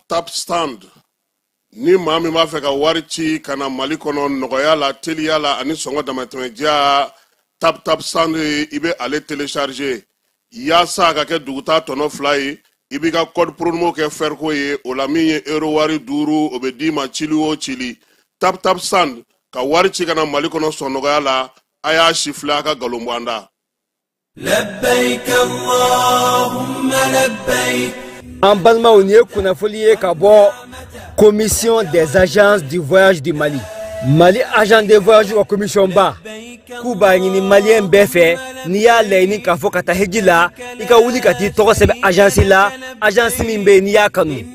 tap stand. Ni maa min b'a fɛ ka wari ci ka na Mali kɔnɔ nɔgɔya la teliya la ani sɔngɔ damatɛmɛdiya tap stand i bɛ ale télécharger yaasa ka kɛ duguta tɔnɔ 2 ye i b'i ka code promo kɛ Ferko ye o la min ye euro wari 5 o bɛ d'i ma cili o cili tap stand ka wari ci ka na Mali kɔnɔ sɔn nɔgɔya la a y'a siffler a ka galon bɔ an da. لبيك اللهم لبيك. En balimaw ni ye kunnafoni ye ka bɔ commission des agences du voyage du Mali. Mali agent de voyage wa commission ba k'u b'a ɲini maliyɛn bɛɛ fɛ n'i y'a laɲini k'a fɔ ka taa hiji la i ka wuli ka t'i tɔgɔ sɛbɛn agence la agence min bɛ yen n'i y'a kanu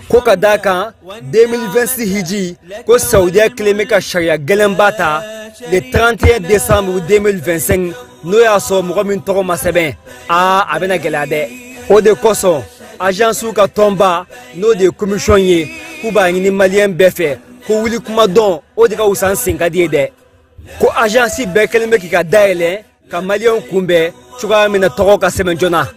ko ka d'a kan 2026 hiji ko Saudiya kelen bɛ ka sariya gɛlɛnba ta le 31 décembre 2025 n'o y'a sɔrɔ mɔgɔ min tɔgɔ ma sɛbɛn a bɛna gɛlɛya dɛ o de kosɔn agence ka tɔnba n'o de ye commission ye k'u b'a ɲini maliyɛn bɛɛ fɛ ko wuli kuma dɔn o de ka wusa sen ka di ye dɛ ko agence bɛɛ kelen bɛ k'i ka dayɛlɛ ka maliyɛnw kunbɛn cogoya min na tɔgɔ ka sɛbɛn joona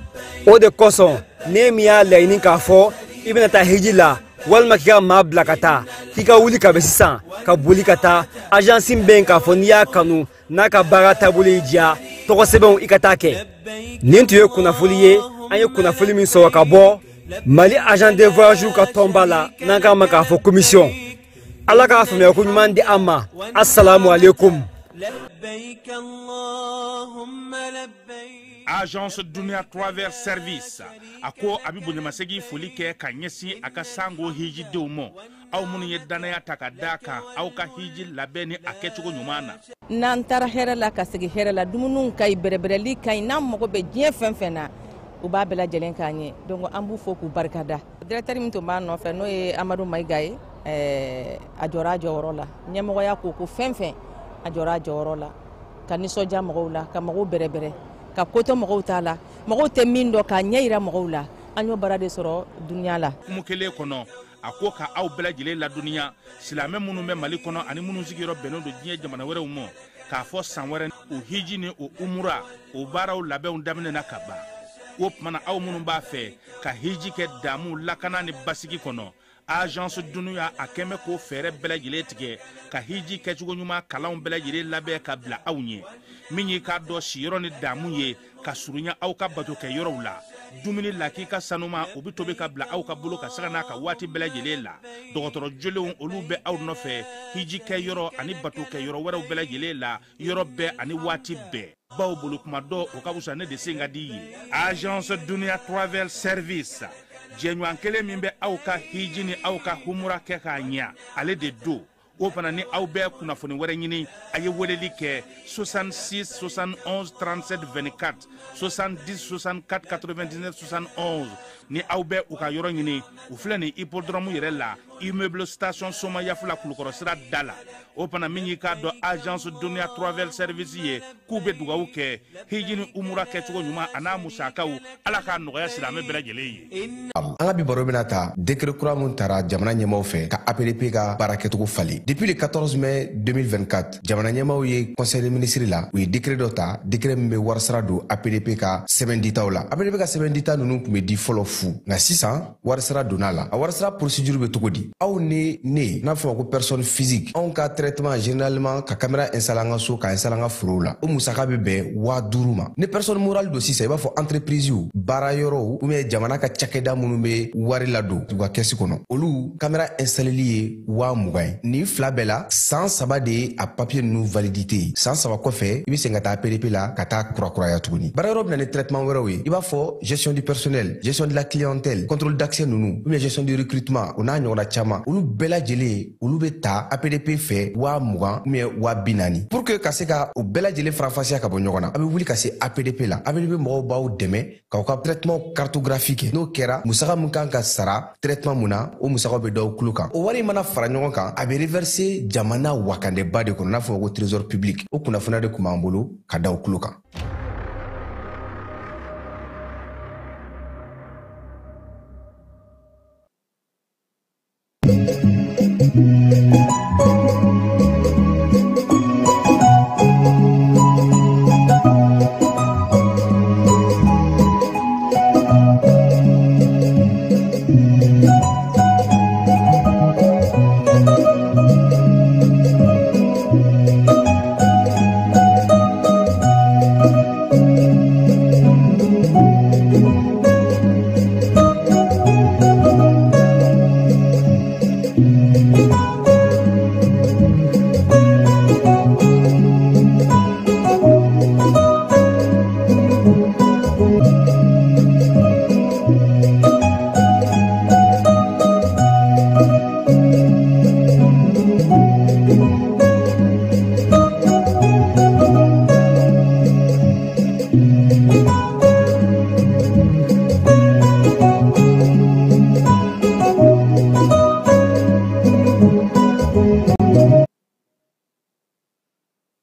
o de kosɔn ne min y'a laɲini k'a fɔ i bɛna taa hiji la walima k'i ka maa bila ka taa k'i ka wuli ka bɛn sisan ka boli ka taa agence bɛ yen k'a fɔ n'i y'a kanu n'a ka baara taabolo y'i diya tɔgɔ sɛbɛnw i ka taa kɛ nin tun ye kunnafoni ye an ye kunnafoni min sɔrɔ ka bɔ Mali agent de voyage ka tɔnba la n'an k'a ma k'a fɔ commission ala k'a faamuya ko ɲuman di an ma assalamu alaikum. Agence Dunia Travel Service ako abi bonyamasegi foli kɛ ka ɲɛsin a ka sango hiji denw ma aw minnu ye danaya ta ka da kan aw ka hiji labɛn ni a kɛcogo ɲuman na n'an taara hɛrɛ la ka segi hɛrɛ la dumuniw ka ɲi bɛrɛbɛrɛli ka ɲi n'an mago bɛ diɲɛ fɛn fɛn na u b'a bɛɛ lajɛlen k'an ye donc an b'u fo k'u barikada directeur min tun b'a nɔfɛ n'o ye Amadu Mayiga ye a jɔra a jɔyɔrɔ la ɲɛmɔgɔya ko fɛn fɛn a jɔra a jɔyɔrɔ la ka nisɔndiya mɔgɔw la ka mɔgɔw bɛrɛbɛrɛ ka koto mɔgɔw t'a la mɔgɔw tɛ min dɔn k'a ɲɛ yira mɔgɔw la an y'o baara de sɔrɔ duniya la kumu kelen kɔnɔ a ko ka aw bɛɛ lajɛlen ladɔnniya silamɛ minnu bɛ Mali kɔnɔ ani minnu sigiyɔrɔ bɛnnen don diɲɛ jamana wɛrɛw ma k'a fɔ san wɛrɛ o hiji ni o umura o baaraw labɛnw daminɛna ka ban o tumana aw minnu b'a fɛ ka hiji kɛ damu lakana ni basigi kɔnɔ agence Dunuya a kɛmɛ ko fɛɛrɛ bɛɛ lajɛlen tigɛ ka hiji kɛcogo ɲuman kalanw bɛɛ lajɛlen labɛn ka bila aw ɲɛ min ye k'a dɔn siyɔrɔ ni damu ye ka surunya aw ka bato kɛ yɔrɔw la dumuni lak'i ka sanuma o bi tobi ka bila aw ka bolo ka saga n'a ka waati bɛɛ lajɛlen la dɔgɔtɔrɔ jolenw olu bɛ aw nɔfɛ hiji kɛ yɔrɔ ani bato kɛ yɔrɔ wɛrɛw bɛɛ lajɛlen la yɔrɔ bɛɛ ani waati bɛɛ baw bolo kuma dɔ o ka wusa ne de sen ka di ye agence Dunia Travel Service jɛɲɔgɔn kelen min bɛ aw ka hiji ni aw ka humura kɛ k'a ɲɛ ale de do o fana ni aw bɛɛ kunnafoni wɛrɛ ɲini a ye weleli kɛ 66 71 37 24 70 64 99 71 ni aw bɛɛ u ka yɔrɔ ɲini u filɛ ni hippodrome yɛrɛ la immeuble station Soma Yafula Kulukɔrɔ sira da la o fana min y'i k'a dɔn agence Dunia Travel Service ye k'u bɛ dugawu kɛ hiji ni umura kɛcogo ɲuman a n'a musakaw ala k'a nɔgɔya silamɛ bɛɛ lajɛlen ye. An ka bi baro bɛna ta décret kura mun tara jamana ɲɛmaaw fɛ ka APDP ka baara kɛcogo falen. Depuis le 14 mai 2024 jamana ɲɛmaaw ye conseil des ministres la u ye décret dɔ ta décret min bɛ warisara don APDP ka sɛbɛn ditaw la APDP ka sɛbɛn dita ninnu tun bɛ di fɔlɔ fu nka sisan warisara donna la a warisara procédure bɛ cogo di aw ni ne n'a fɔ ko personne physique anw ka traitement généralement ka caméra installer an ka so ka installer an ka forow la o musaka bɛ bɛn 5000 ma ni personne morale don sisan i b'a fɔ entreprise baara yɔrɔw ou bien jamana ka cakɛda minnu bɛ wari ladon u ka kɛsi kɔnɔ olu caméra installeli ye 20,000 ye ni fila bɛɛ la san 3 de ye a papier ninnu validité ye san 3 kɔfɛ i bɛ segin ka taa APDP la ka taa kurakuraya tuguni baara yɔrɔ bɛ na ni traitement wɛrɛw ye i b'a fɔ gestion du personnel gestion de la clientèle contrôle d'accès ninnu ou bien gestion du recrutement o n'a ɲɔgɔnna caman olu bɛɛ lajɛlen olu bɛ ta APDP fɛ 20,000 ou bien 40,000 pour que ka se ka o bɛɛ lajɛlen farafasiya ka bɔ ɲɔgɔn na a bɛ wuli ka se APDP la APDP mɔgɔw b'aw dɛmɛ k'aw ka traitement cartographique kɛ n'o kɛra musaka min kan ka sara traitement mun na o musakaw bɛ d'aw tulo kan o wari mana fara ɲɔgɔn kan a bɛ reverser jamana wakandɛba de kɔnɔ n'a fɔ ko trésor public o kunnafoniya de tun b'an bolo ka d'aw tulo kan.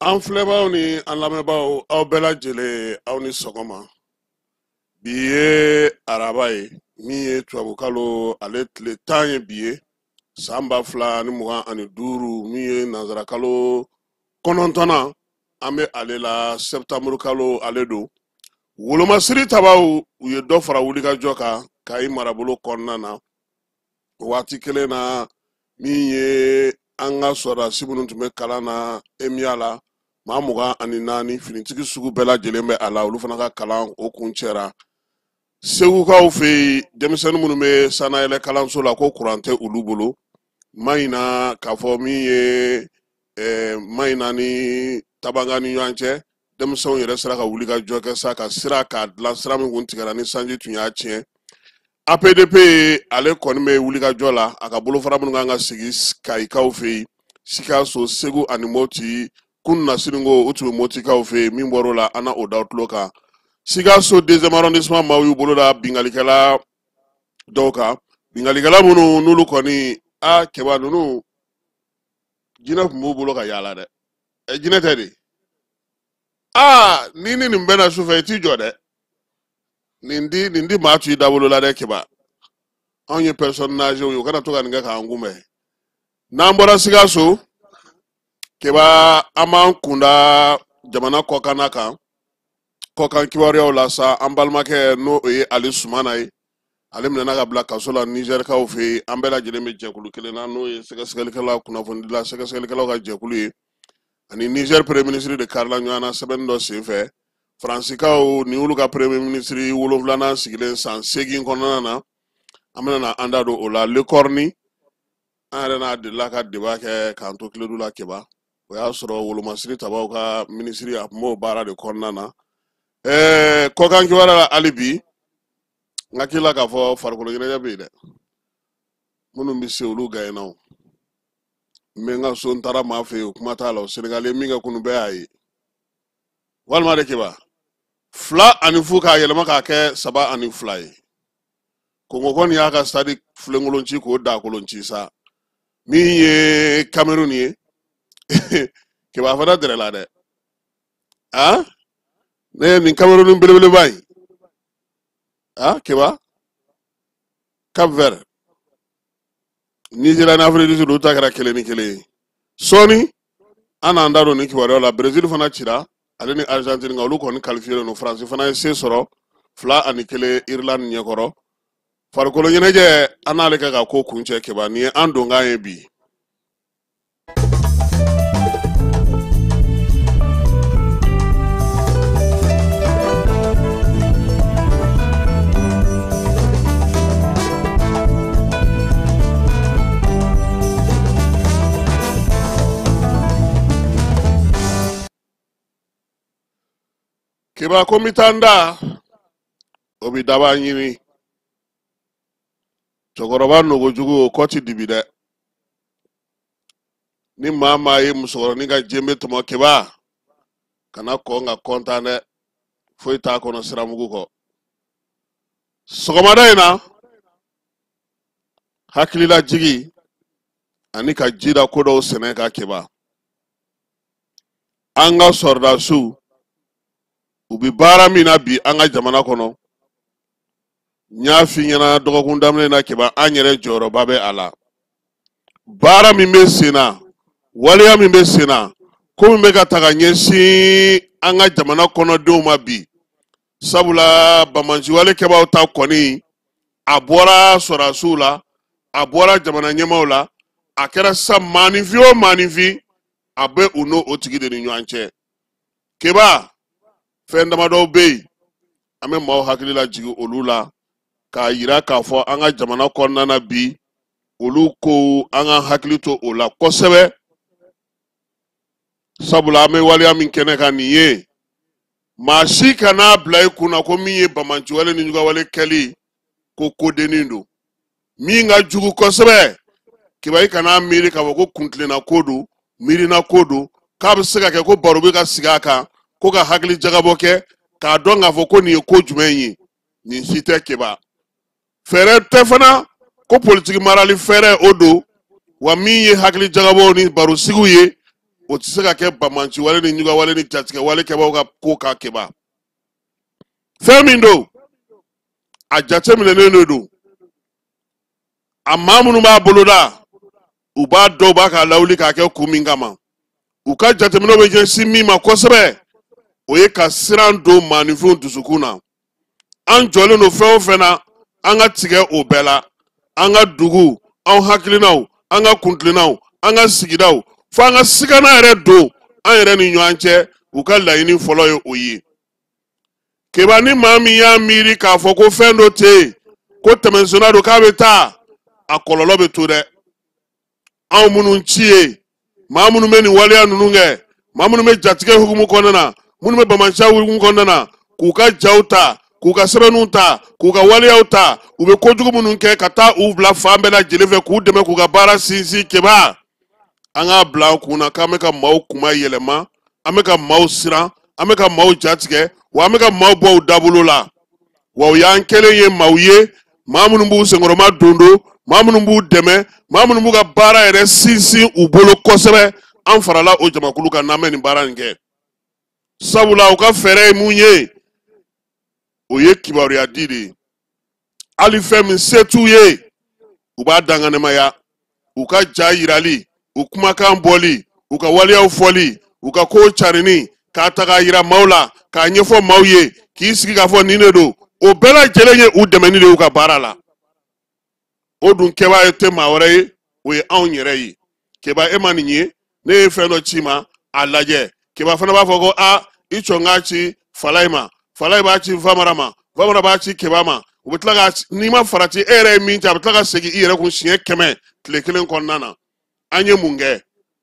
an filɛbaaw ni an lamɛnbaaw aw bɛɛ lajɛlen aw ni sɔgɔma bi ye araba ye min ye tubabukalo ale tile 10 ye bi ye san 2025 min ye nanzarakalo 9 an bɛ ale la septembre kalo ale don wolomasiri tabaw u ye dɔ fara wulikajɔ kan Kayi marabolo kɔnɔna na waati kelen na min ye an ka sɔrɔdasi minnu tun bɛ kalan na emiya la maa 24 finitigi sugu bɛɛ lajɛlen bɛ a la olu fana ka kalan o kun cɛra segukaw fɛ yen denmisɛnnin minnu bɛ sanayɛlɛ kalanso la ko kuran tɛ olu bolo mayina k'a fɔ min ye mayina ni tabanga ni ɲɔgɔn cɛ denmisɛnw yɛrɛ sera ka wuli ka jɔ kɛ sa ka sira k'a dilan sira min kun tigɛra ni sanji tun y'a tiɲɛ APDP ale kɔni bɛ wuli ka jɔ la a ka bolofara minnu kan ka sigi Kayikaw fɛ yen Sikaso Segu ani Moti kun nasiringo o tun bɛ Motikaw fɛ yen min bɔr'o la an na o da tulo kan Sikaso 2e arrondissement maaw y'u bolo da bingalikɛla dɔw kan bingalikɛla minnu n'olu kɔni kɛba ninnu jinɛ tun b'u bolo ka yaala dɛ jinɛ tɛ de ni nin bɛna su fɛ i t'i jɔ dɛ nin di maa t'i dabolo la dɛ kɛba anw ye personnage ye o kana to ka nin kɛ k'an kunbɛn n'an bɔra Sikaso kɛba an b'an kunda jamana kɔkanna kan kɔkan kibaruyaw la sa an balimakɛ n'o ye Ali Sumana ye ale minɛna ka bila kaso la Nizɛrikaw fɛ yen an bɛɛ lajɛlen bɛ jɛkulu kelen na n'o ye sɛgɛsɛgɛlikɛlaw kunnafonidila sɛgɛsɛgɛlikɛlaw ka jɛkulu ye ani Niger premier ministre de karila ɲɔgɔn na sɛbɛnni dɔ senfɛ Faransikaw ni olu ka premier ministre 7nan sigilen san 8 kɔnɔna na an bɛna an da don o la Le Cornu an yɛrɛ n'a delila ka débat kɛ k'an to kiledu la kɛba o y'a sɔrɔ wolomasiri tabaw ka ministre a tun b'o baara de kɔnɔna na kɔkan kibaruya la hali bi n hakili la k'a fɔ farikolo ɲɛnajɛ bɛ yen dɛ minnu bɛ se olu gayinaw n bɛ n ka so n taara maa fɛ yen o kuma t'a la o Senegali min kɛ kunu bɛɛ y'a ye walima de kɛba 2 ani 0 k'a yɛlɛma k'a kɛ 3 ani 2 ye Kongo kɔni y'a ka stade filenkolon ci k'o da kolon ci sa min ye Cameroun ye kɛba fana dɛrɛ la dɛ ne ye nin Cameroun belebeleba in kɛba Cap Vert Nigeria ni Afrique du Sud olu ta kɛra 1-1 sɔɔni an n'an da don nin kibaruyaw la Brésil fana cira ale ni Argentine nka olu kɔni qualifié no France fana ye se sɔrɔ 2-1 Irlande ɲɛkɔrɔ farikolo ɲɛnajɛ an n'ale kɛ ka ko kun cɛ kɛba nin ye an donkan ye bi kɛba ko n bɛ taa n da o bɛ daba ɲini cɛkɔrɔba nogojugu o kɔ ti dibi dɛ ni maa ye musokɔrɔnin ka jenbe tɔmɔ kɛba kana kɔn ka kɔntan dɛ foyi t'a kɔnɔ siramugu kɔ sɔgɔmada in na hakilila jigi ani ka jida ko dɔw sɛnɛ ka kɛba an ka sɔrɔdasiw u bɛ baara min na bi an ka jamana kɔnɔ n y'a f'i ɲɛna dɔgɔkun daminɛ na kɛba an yɛrɛ jɔyɔrɔba bɛ a la baara min bɛ sen na waleya min bɛ sen na ko min bɛ ka ta ka ɲɛsin an ka jamana kɔnɔdenw ma bi sabula bamanansiwale kɛbaw ta kɔni a bɔra sɔrɔdasiw la a bɔra jamana ɲɛmaaw la a kɛra sa maanifin o maanifin a bɛ u n'o tigi de ni ɲɔgɔn cɛ kɛba fɛn damadɔw bɛ yen an bɛ maaw hakili la jigin olu la k'a yira k'a fɔ an ka jamana kɔnɔna na bi olu ko an ka hakili to o la kosɛbɛ sabula an bɛ waleya min kɛnɛ kan nin ye maa si kana bila i kunna ko min ye bamanciwale ni ɲugawale kɛli ko kodennin don min ka jugu kosɛbɛ kɛba i kana miiri k'a fɔ ko kuntilenna ko don miirina ko don k'a bɛ se ka kɛ ko baro bɛ ka sigi a kan ko ka hakili jagabɔ kɛ k'a dɔn k'a fɔ ko nin ye ko jumɛn ye nin si tɛ kɛba fɛɛrɛ tɛ fana ko politiki marali fɛɛrɛ o don wa min ye hakili jagabɔ ni barosigiw ye o tɛ se ka kɛ bamanci wale ni ɲuga wale ni jatigɛ wale kɛbaaw ka ko k'a kɛba fɛn min don a jateminɛlen de don a maa minnu b'a boloda u b'a dɔw b'a ka lawuli k'a kɛ kun min kama u ka jateminɛw bɛ ɲɛsin min ma kosɛbɛ o ye ka siran don maaninfinw dusukun na an jɔlen don fɛn o fɛn na an ka tigɛ o bɛɛ la an ka dugu an hakilinaw an ka kuntilinaw an ka sigidaw fo an ka sigana yɛrɛ don an yɛrɛ ni ɲɔgɔn cɛ u ka laɲini fɔlɔ ye o ye keba ni maa min y'a miiri k'a fɔ ko fɛn dɔ tɛ yen ko tɛmɛsonna don k'a bɛ taa a kɔlɔlɔ bɛ to dɛ anw minnu ci ye maa minnu bɛ nin waleya ninnu kɛ maa minnu bɛ jatigɛ hukumu kɔnɔna na minnu bɛ bamanciya hukumu kɔnɔna na k'u ka jaw ta k'u ka sɛbɛnninw ta k'u ka waleyaw ta u bɛ kojugu minnu kɛ ka taa u bila fan bɛɛ lajɛlen fɛ k'u dɛmɛ k'u ka baara sinsin keba an k'a bila an kun na k'an bɛ ka maaw kuma yɛlɛma an bɛ ka maaw siran an bɛ ka maaw jatigɛ wa an bɛ ka maaw bɔ u dabolo la wa u y'an kɛlen ye maaw ye maa minnu b'u senkɔrɔma dondo maa minnu b'u dɛmɛ maa minnu b'u ka baara yɛrɛ sinsin u bolo kosɛbɛ an farala o jamakulu kan n'an bɛ nin baara in kɛ sabula u ka fɛɛrɛ ye mun ye o ye kibaruya di de ye hali fɛn min se t'u ye u b'a danganamaya u ka ja yirali u kumakan bɔli u ka waleyaw fɔli u ka kow carini k'a ta k'a yira maaw la k'a ɲɛfɔ maaw ye k'i sigi k'a fɔ nin de don o bɛɛ lajɛlen ye u dɛmɛni de y'u ka baara la o dun kɛbaa ye tɛ maa wɛrɛ ye o ye anw yɛrɛ ye keba e ma nin ye ne ye fɛn dɔ ci ma a lajɛ keba fana b'a fɔ ko a i cɔn k'a ci falayi ma falayi b'a ci famara ma famara b'a ci keba ma u bɛ tila ka n'i ma farati e yɛrɛ ye min ci a bɛ tila ka segin i yɛrɛ kun siɲɛ 100 tile kelen kɔnɔna na an ye mun kɛ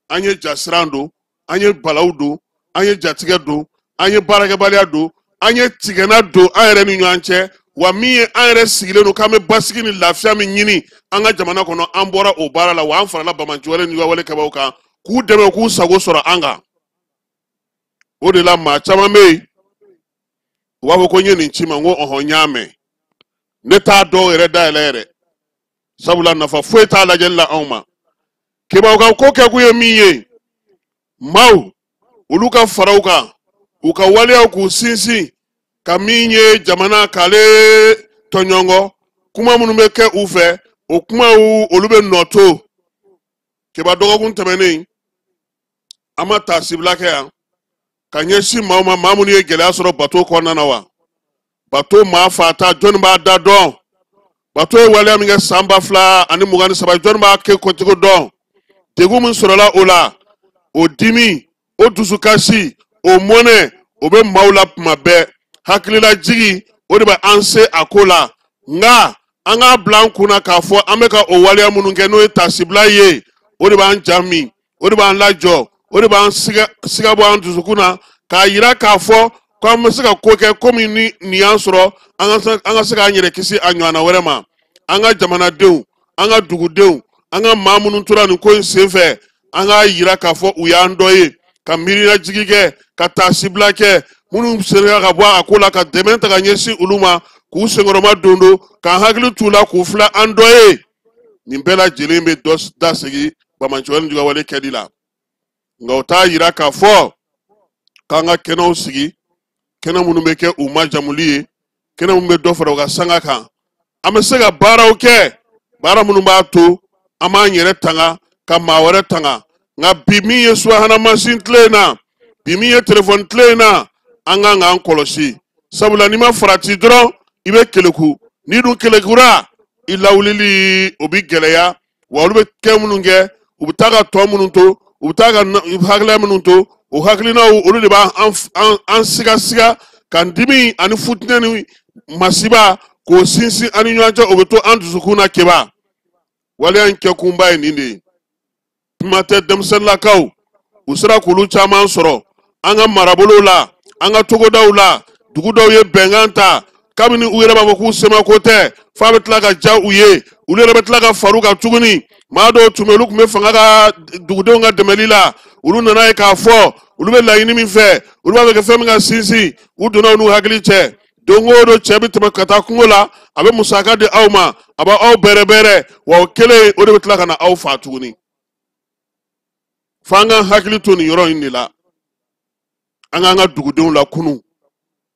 an ye jasiran don an ye balaw don an ye jatigɛ don an ye baarakɛbaliya don an ye tigɛna don an yɛrɛ ni ɲɔgɔn cɛ wa min ye an yɛrɛ sigilen don k'an bɛ basigi ni lafiya min ɲini an ka jamana kɔnɔ an bɔra o baara la wa an farala bamanci wale ni wale kɛbaw kan k'u dɛmɛ k'u sago sɔrɔ an kan o de la maa caman bɛ yen u b'a fɔ ko n ye nin ci ma n ko ɔhɔn n y'a mɛn ne t'a dɔw yɛrɛ dayɛlɛ yɛrɛ sabula nafa foyi t'a lajɛli la anw ma kebaw ka ko kɛkun ye min ye maaw olu ka faraw kan u ka waleyaw k'u sinsin ka min ye jamana k'ale tɔɲɔgɔn kuma minnu bɛ kɛ u fɛ o kumaw olu bɛ nɔ to keba dɔgɔkun tɛmɛnen an ma taa sibila kɛ yan ka ɲɛsin maaw ma maa minnu ye gɛlɛya sɔrɔ bato kɔnɔna na wa bato maa fata jɔnni b'a da dɔn bato ye waleya min kɛ san 2023 jɔnni b'a kɛ kocogo dɔn degun min sɔrɔla o la o dimi o dusukasi o mɔnɛ o bɛ maaw la tuma bɛɛ hakilila jigi o de bɛ an se a ko la nka an k'a bila an kunna k'a fɔ an bɛ ka o waleya minnu kɛ n'o ye tasibila ye o de b'an ja min o de b'an lajɔ o de b'an siga bɔ an dusukun na k'a yira k'a fɔ ko an bɛ se ka ko kɛ komi ni nin y'an sɔrɔ an ka se k'an yɛrɛ kisi a ɲɔgɔnna wɛrɛ ma an ka jamanadenw an ka dugudenw an ka maa minnu tora nin ko in senfɛ an k'a yira k'a fɔ u y'an dɔ ye ka miiriyajigi kɛ ka tasibila kɛ minnu sera ka bɔ a ko la ka dɛmɛ ta ka ɲɛsin olu ma k'u senkɔrɔma dondo k'an hakili t'u la k'u filɛ an dɔ ye nin bɛɛ lajɛlen bɛ dɔ dasegi bamanci wale ni jugawale kɛli la nka o t'a yira k'a fɔ k'an ka kɛnɛw sigi kɛnɛ minnu bɛ kɛ u majamuli ye kɛnɛ minnu bɛ dɔ fara u ka sanga kan an bɛ se ka baaraw kɛ baara minnu b'a to an b'an yɛrɛ tanga ka maa wɛrɛ tanga nka bi min ye subahana mansin tile in na bi min ye telefɔni tile in na an kan k'an kɔlɔsi sabula n'i ma farati dɔrɔn i bɛ keleku n'i dun kelekura i lawulili o bɛ gɛlɛya wa olu bɛ kɛ minnu kɛ u bɛ taa ka tɔ minnu to u bɛ taa ka hakilina minnu to o hakilinaw olu de b'an sigasiga k'an dimi ani futinɛ ni masiba k'o sinsin an ni ɲɔgɔn cɛ o bɛ to an dusukun na keba waleya in kɛkunba ye nin de ye kuma tɛ denmisɛnninlakaw u sera k'olu caman sɔrɔ an ka marabolow la an ka togodaw la dugu dɔw ye bɛnkan ta kabini u yɛrɛ b'a fɔ k'u semako tɛ f'a bɛ tila ka ja u ye olu yɛrɛ bɛ tila ka far'u kan tuguni maa dɔw tun bɛ olu tun bɛ fanga ka dugudenw ka dɛmɛli la olu nana ye k'a fɔ olu bɛ laɲini min fɛ olu b'a fɛ ka fɛn min ka sinsin u donna n'u hakili cɛ don o don cɛ bɛ tɛmɛ ka taa kungo la a bɛ musaka di aw ma a b'aw bɛrɛbɛrɛ wa o kelen o de bɛ tila ka na aw fa tuguni fanga hakili to ni yɔrɔ in de la an k'an ka dugudenw la kunu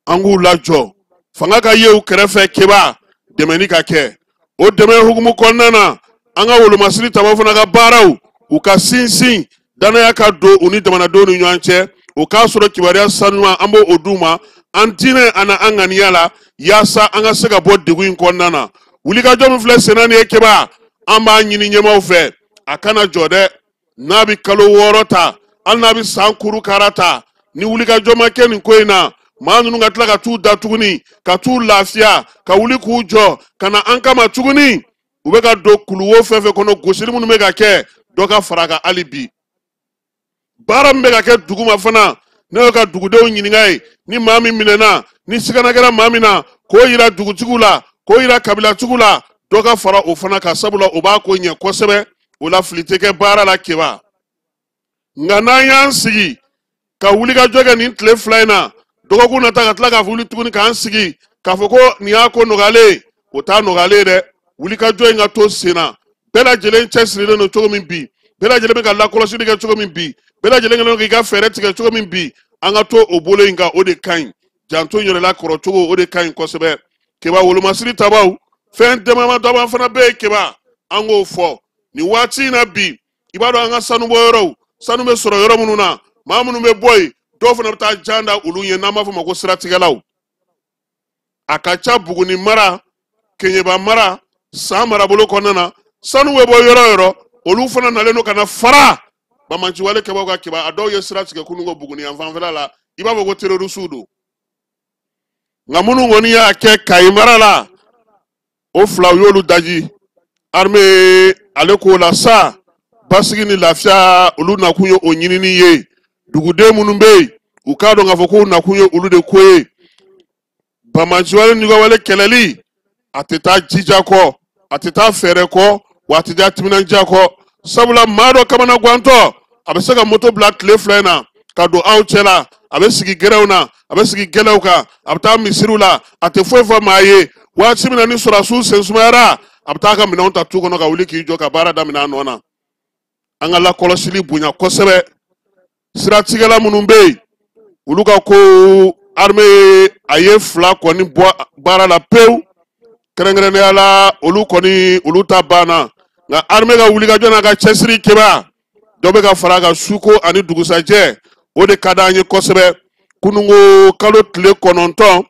an k'u lajɔ fanga ka ye u kɛrɛfɛ keba dɛmɛni ka kɛ o dɛmɛ hukumu kɔnɔna na an ka wolomasiri tama fana ka baaraw u ka sinsin danaya ka don u ni jamanadenw ni ɲɔgɔn cɛ o k'a sɔrɔ kibaruya sanuman an b'o d'u ma an diinɛ ani an ŋaniya la yaasa an ka se ka bɔ degun in kɔnɔna na wulikajɔ min filɛ senna nin ye keba an b'a ɲini ɲɛmaaw fɛ a kana jɔ dɛ n'a bɛ kalo 6 ta hali n'a bɛ san kuru kara ta ni wulikajɔ ma kɛ nin ko in na maa ninnu ka tila ka t'u da tuguni ka t'u lafiya ka wuli k'u jɔ ka na an kama tuguni u bɛ ka don kuluwo fɛn fɛn kɔnɔ gosili minnu bɛ ka kɛ dɔ ka fara a kan hali bi baara min bɛ ka kɛ dugu ma fana ne y'o ka dugudenw ɲininka ye ni maa min minɛna ni sigana kɛra maa min na k'o yira dugutigiw la k'o yira kabilatigiw la dɔ ka fara o fana kan sabula o b'a ko ɲɛ kosɛbɛ o la fili tɛ kɛ baara la keba nka n'an y'an sigi ka wulikajɔ kɛ nin tile 2 in na dɔgɔkun nata ka tila k'a fɔ wuli tuguni k'an sigi k'a fɔ ko nin y'a ko nɔgɔyalen o t'a nɔgɔyalen dɛ wulikajɔ in ka to sen na bɛɛ lajɛlen cɛsirilen don cogo min bi bɛɛ lajɛlen bɛ ka lakɔlɔsili kɛ cogo min bi bɛɛ lajɛlen kɛlen don k'i ka fɛɛrɛ tigɛ cogo min bi an ka to o bolo in kan o de ka ɲi janto yɛrɛla kɔrɔ cogo o de ka ɲi kosɛbɛ keba wolomasiri tabaw fɛn dama dama fana bɛ yen keba an k'o fɔ nin waati in na bi i b'a dɔn an ka sanu bɔ yɔrɔw sanu bɛ sɔrɔ yɔrɔ minnu na maa minnu bɛ bɔ yen dɔw fana bɛ taa jan da olu ye n'an b'a fɔ ma ko siratigɛlaw a ka ca Buguni mara Keɲeba mara San marabolo kɔnɔna na sanu bɛ bɔ yɔrɔ yɔrɔ olu fana nalen don ka na fara bamanciwale kɛbaw ka keba a dɔw ye sira tigɛ kunun ko Buguni yan fanfɛla la i b'a fɔ ko terrorisiw don nka minnu kɔni y'a kɛ Kayi mara la o fila u y'olu daji armée ale k'o la sa basigi ni lafiya olu nakun ye o ɲinini ye duguden minnu bɛ yen u k'a dɔn k'a fɔ k'u nakun ye olu de ko ye bamanciwale ɲɔgɔnwale kɛlɛli a tɛ taa jija kɔ a tɛ taa fɛɛrɛ kɔ wa a tɛ taa timinandiya kɔ sabula maa dɔ kamana guantɔ a bɛ se ka moto bila tile 2 in na ka don aw cɛ la a bɛ sigi gɛrɛw na a bɛ sigi gɛlɛw kan a bɛ taa misiriw la a tɛ foyi fɔ maa ye waati min na ni sɔrɔdasiw sen sumayara a bɛ taa ka minɛnw ta tu kɔnɔ ka wuli k'i jɔ ka baara daminɛ a nɔ na an ka lakɔlɔsili bonya kosɛbɛ siratigɛla minnu bɛ yen olu ka ko armée a ye 2 kɔni bɔ baara la pewu kɛrɛnkɛrɛnnenya la olu kɔni olu ta banna nka armée ka wulikajɔ n'a ka cɛsiri keba dɔ bɛ ka fara a kan suko ani dugusajɛ o de ka d'an ye kosɛbɛ kununko kalo tile 9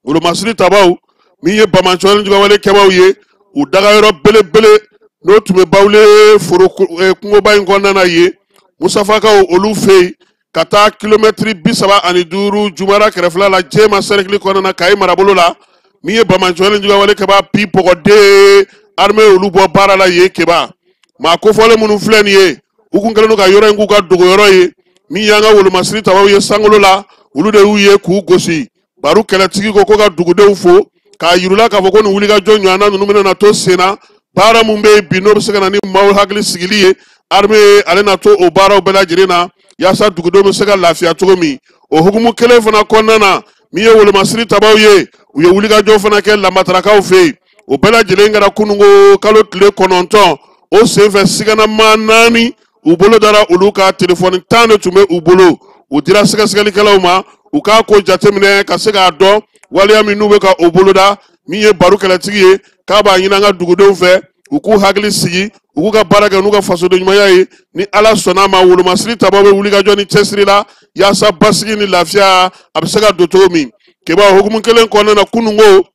wolomasiri tabaw min ye bamanciwale ɲɔgɔnwale kɛbaw ye u dagayɔrɔ belebele n'o tun bɛ bawule foro kungoba in kɔnɔna na ye musafakaw olu fɛ yen ka taa kilomɛtiri 35 jumara kɛrɛfɛla la jɛma sɛrɛkili kɔnɔna na Kayi marabolo la min ye bamanciwale ɲɔgɔnwale kɛba bi bɔgɔden armée olu bɔ baara la yen keba maa kofɔlen minnu filɛ nin ye u kun kɛlen don ka yɔrɔ in k'u ka dogoyɔrɔ ye min y'an ka wolomasiri tabaw ye sankolo la olu de y'u ye k'u gosi baro kɛlɛtigi ko ka dugudenw fo k'a yirula k'a fɔ ko nin wulikajɔ ɲɔgɔnna ninnu bɛna na to sen na baara mun bɛ yen bi n'o bɛ se ka na ni maaw hakili sigili ye armée ale na to o baaraw bɛɛ lajɛlen na yaasa dugudenw bɛ se ka lafiya cogo min o hukumu kelen fana kɔnɔna na min ye wolomasiri tabaw ye u ye wulikajɔ fana kɛ lamatarakaw fɛ yen o bɛɛ lajɛlen kɛra kununko kalo tile 9 o senfɛ siganama 4 u bolo dara olu ka telefɔni 10 de tun bɛ u bolo u dira sɛgɛsɛgɛlikɛlaw ma u k'a ko jateminɛ ka se k'a dɔn waleya min n'u bɛ ka o boloda min ye baro kɛlɛtigi ye k'a b'a ɲini an ka dugudenw fɛ u k'u hakili sigi u k'u ka baara kɛ n'u ka fasoden ɲumanya ye ni ala sɔnna ma wolomasiri tabaw bɛ wulikajɔ ni cɛsiri la yaasa basigi ni lafiya a bɛ se ka don cogo min keba hukumu kelen kɔnɔna na kununko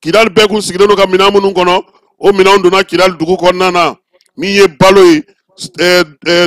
Kidali bɛɛ kun sigilen don ka minɛn minnu kɔnɔ o minɛnw donna Kidali dugu kɔnɔna na min ye balo ye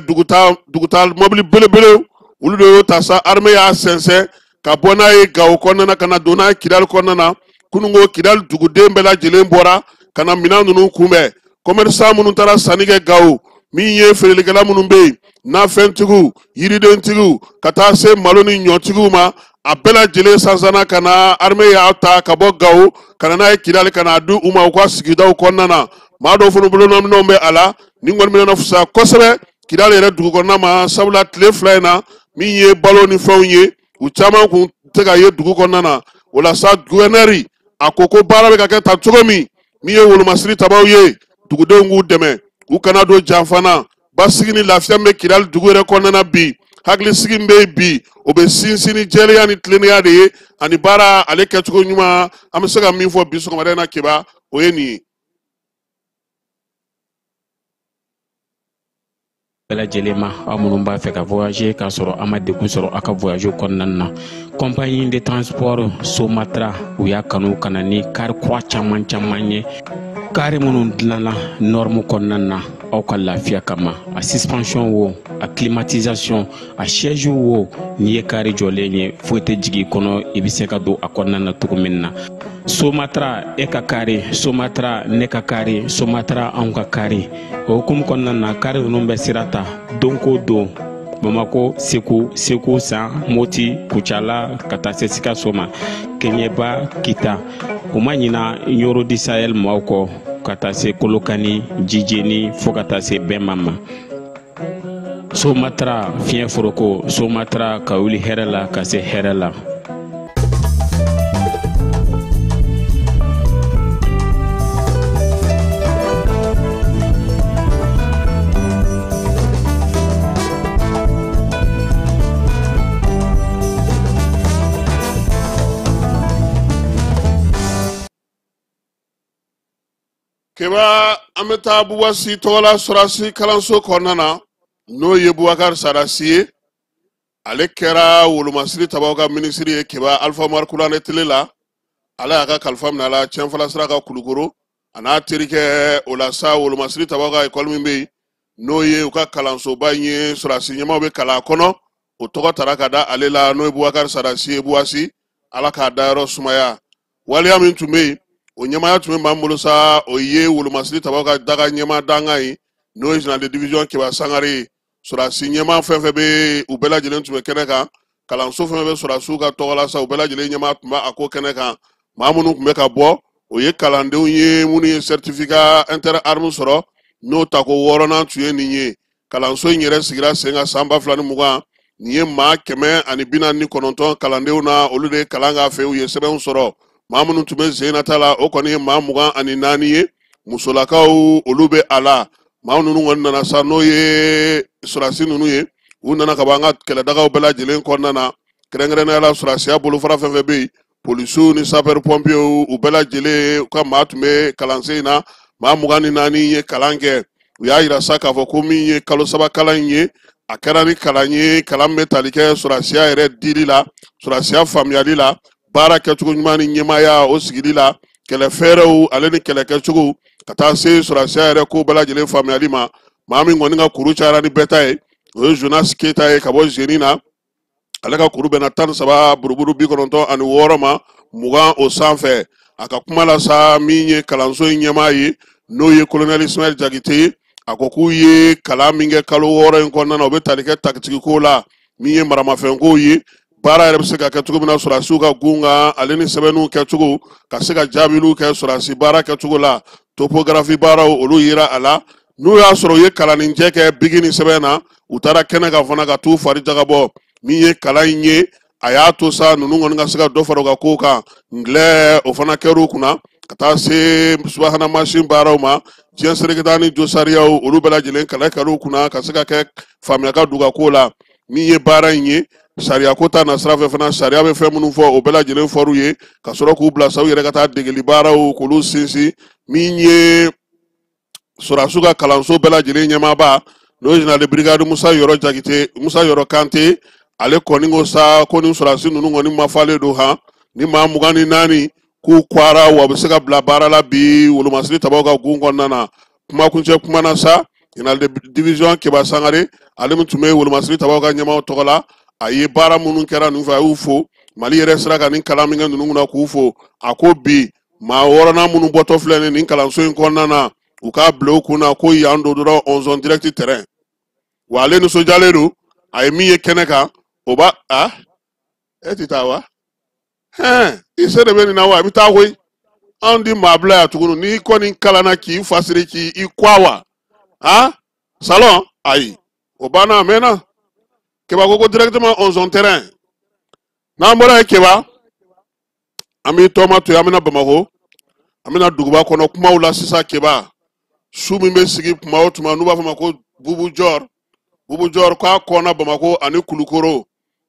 duguta mɔbili belebele olu de y'o ta sa armée y'a sɛnsɛn ka bɔ n'a ye Gawo kɔnɔna na ka na don n'a ye Kidali kɔnɔna na kununko Kidali duguden bɛɛ lajɛlen bɔra ka na minɛn ninnu kunbɛn commerçant minnu taara sanni kɛ Gawo min ye feerelikɛla minnu bɛ yen nafɛntigiw yiridentigiw ka taa se malo ni ɲɔtigiw ma a bɛɛ lajɛlen sansana ka na armée y'a ta ka bɔ Gawo ka na n'a ye Kidali ka na di u ma u ka sigidaw kɔnɔna na maa dɔw fana bolonɔminɛw bɛ a la ni kɔni minɛna fisaya kosɛbɛ Kidali yɛrɛ dugu kɔnɔna ma sabula tile 2 in na min ye balo ni fɛnw ye u caman kun tɛ ka ye dugu kɔnɔna na o la sa gouverneur a ko ko baara bɛ ka kɛ tan cogo min ye wolomasiri tabaw ye dugudenw k'u dɛmɛ u kana don janfana basigi ni lafiya bɛ kidali dugu yɛrɛ kɔnɔna bi hakilisigi bɛ bi o bɛ sinsin ni jɛlenya ni tilennenya de ye ani baara ale kɛcogo ɲuman an bɛ se ka min fɔ bi sɔgɔmada in na Keba o ye nin ye. Lajɛlen ma aw minnu b'a fɛ ka voyager k'a sɔrɔ a ma degun sɔrɔ a ka voyage kɔnɔna na compagnie de transport Somatra u y'a kanu ka na ni kari kura caman ye kari minnu dilanna norme kɔnɔna na aw ka lafiya kama a suspension wo a climatisation a siège wo n'i ye kari jɔlen ye foyi tɛ jigin kɔnɔ i bɛ se ka don a kɔnɔna na cogo min na Somatra e ka kari Somatra ne ka kari Somatra anw ka kari o hukumu kɔnɔna na kari ninnu bɛ sira ta don ko don Bamako Segu San Moti Kucala ka taa se Sikaso ma Keɲeba Kita u ma ɲina Yoro di Sahel maaw kɔ ka taa se Kolokani Jijeni fo ka taa se Bɛnma ma Somatra fiɲɛ foroko Somatra ka wuli hɛrɛ la ka se hɛrɛ la. Keba an bɛ taa Bubasi tɔgɔla Sorasi kalanso kɔnɔna na n'o ye Bubakari Sarasi ye ale kɛra wolomasiri tabaw ka minisiri ye Keba Alpha Markulane tele la ala y'a ka kalifa minɛ a la Tiɲɛfala sira ka Kulukoro a n'a terikɛ o la sa wolomasiri tabaw ka école min bɛ yen n'o ye u ka kalansoba in ye Sorasi ɲɛmaw bɛ kalan kɔnɔ o tɔgɔ tara ka da ale la n'o ye Bubakari Sarasi ye Bubasi ala k'a da yɔrɔ sumaya waleya min tun bɛ yen o ɲɛmaya tun bɛ maa min bolo sa o ye wolomasiri tabaw ka daga ɲɛma danga ye n'o ye général de division Keba Sangare ye Sorasi ɲɛma fɛn fɛn bɛ u bɛɛ lajɛlen tun bɛ kɛnɛ kan kalanso fɛn fɛn bɛ Sorasiw ka tɔgɔ la sa u bɛɛ lajɛlen ɲɛma tun bɛ a ko kɛnɛ kan maa minnu tun bɛ ka bɔ o ye kalandenw ye minnu ye certificat inter arme sɔrɔ n'o tako 6nan tun ye nin ye kalanso in yɛrɛ sigira sen kan san 2020 nin ye maa 149 kalandenw na olu de kalan k'a fɛ u ye sɛbɛnw sɔrɔ maa minnu tun bɛ sen nata la o kɔni ye maa 24 ye musolakaw olu bɛ a la maa ninnu kɔni nana sa n'o ye Sorasi ninnu ye u nana ka bɔ an ka kɛlɛdagaw bɛɛ lajɛlen kɔnɔna na kɛrɛnkɛrɛnnenya la Sorasiya bolofara fɛn fɛn bɛ yen polisiw ni sapeur pompiers u bɛɛ lajɛlen u ka maa tun bɛ kalansen in na maa 24 ye kalan kɛ u y'a yira sa k'a fɔ ko min ye kalo 3 kalan in ye a kɛra ni kalan ye kalan bɛ tali kɛ Sorasiya yɛrɛ dili la Sorasiya faamuyali la baara kɛcogo ɲuman ni ɲɛmaya o sigili la kɛlɛ fɛɛrɛw ale ni kɛlɛ kɛcogo ka taa se Sorasiya yɛrɛ ko bɛɛ lajɛlen faamuyali ma maa min kɔni ka kuru cayara ni bɛɛ ta ye o ye Jonas Keyita ye ka bɔ Zeni na ale ka kuru bɛnna 13 buruburu 96 ma 20 o sanfɛ a ka kuma la sa min ye kalanso in ɲɛmaa ye n'o ye colonel Ismaël Jagite ye a ko k'u ye kalan min kɛ kalo 6 in kɔnɔna na o bɛ tali kɛ takitigiko la min ye maramafɛnko ye baara yɛrɛ bɛ se ka kɛ cogo min na Sorasiw ka gun kan ale ni sɛbɛnniw kɛcogo ka se ka jaabiliw kɛ Sorasi baara kɛcogo la topographie baaraw olu yira a la n'u y'a sɔrɔ u ye kalaninjɛ kɛ bigi ni sɛbɛn na u taara kɛnɛ kan fana ka t'u fari jagabɔ min ye kalan in ye a y'a to sa ninnu kɔni ka se ka dɔ fara u ka kow kan ngilɛ o fana kɛr'u kunna ka taa se subahana mansin baaraw ma diɲɛ sereketa ni jo sariyaw olu bɛɛ lajɛlen kɛlɛ kɛr'u kunna ka se ka kɛ faamuyaka don u ka kow la min ye baara in ye sariya ko ta na sira fɛ fana sariya bɛ fɛn minnu fɔ o bɛɛ lajɛlen fɔr'u ye ka sɔrɔ k'u bila sa u yɛrɛ ka taa degeli baaraw k'olu sinsin min ye Sorasiw ka kalanso bɛɛ lajɛlen ɲɛmaaba n'o ye général de brigade Musa Yɔrɔ Kante ale kɔni ko sa ko ni Sorasi ninnu kɔni ma falen don han ni maa 24 k'u kwara wa bɛ se ka bila baara la bi wolomasiri tabaw ka gun kɔnɔna na kuma kuncɛ kuma na sa général de division Keba Sangare ale min tun bɛ wolomasiri tabaw ka ɲɛmaaw tɔgɔ la a ye baara minnu kɛra ninnu fɛ a y'u fo Mali yɛrɛ sira ka nin kalan min kɛ ninnu kunna k'u fo a ko bi maa 6nan minnu bɔtɔ filɛ nin kalanso in kɔnɔna na u k'a bila u kunna ko yan don dɔrɔn on zone direct terrain wa ale nisɔndiyalen don a ye min ye kɛnɛ kan o b'a e tɛ taa wa i se de bɛ nin na wa i bɛ taa koyi anw di maa bila yan tuguni n'i kɔni kalanna k'i fasiri k'i kwa wa salon ayi o banna a mɛnna Keba ko directement on zone terrain n'an bɔra yen Keba an bɛ tɔma to yen an bɛna Bamako an bɛna duguba kɔnɔ kumaw la sisan Keba su min bɛ sigi tuma o tuma n'u b'a fɔ ma ko bubu jor ko kona Bamako ani Kulukoro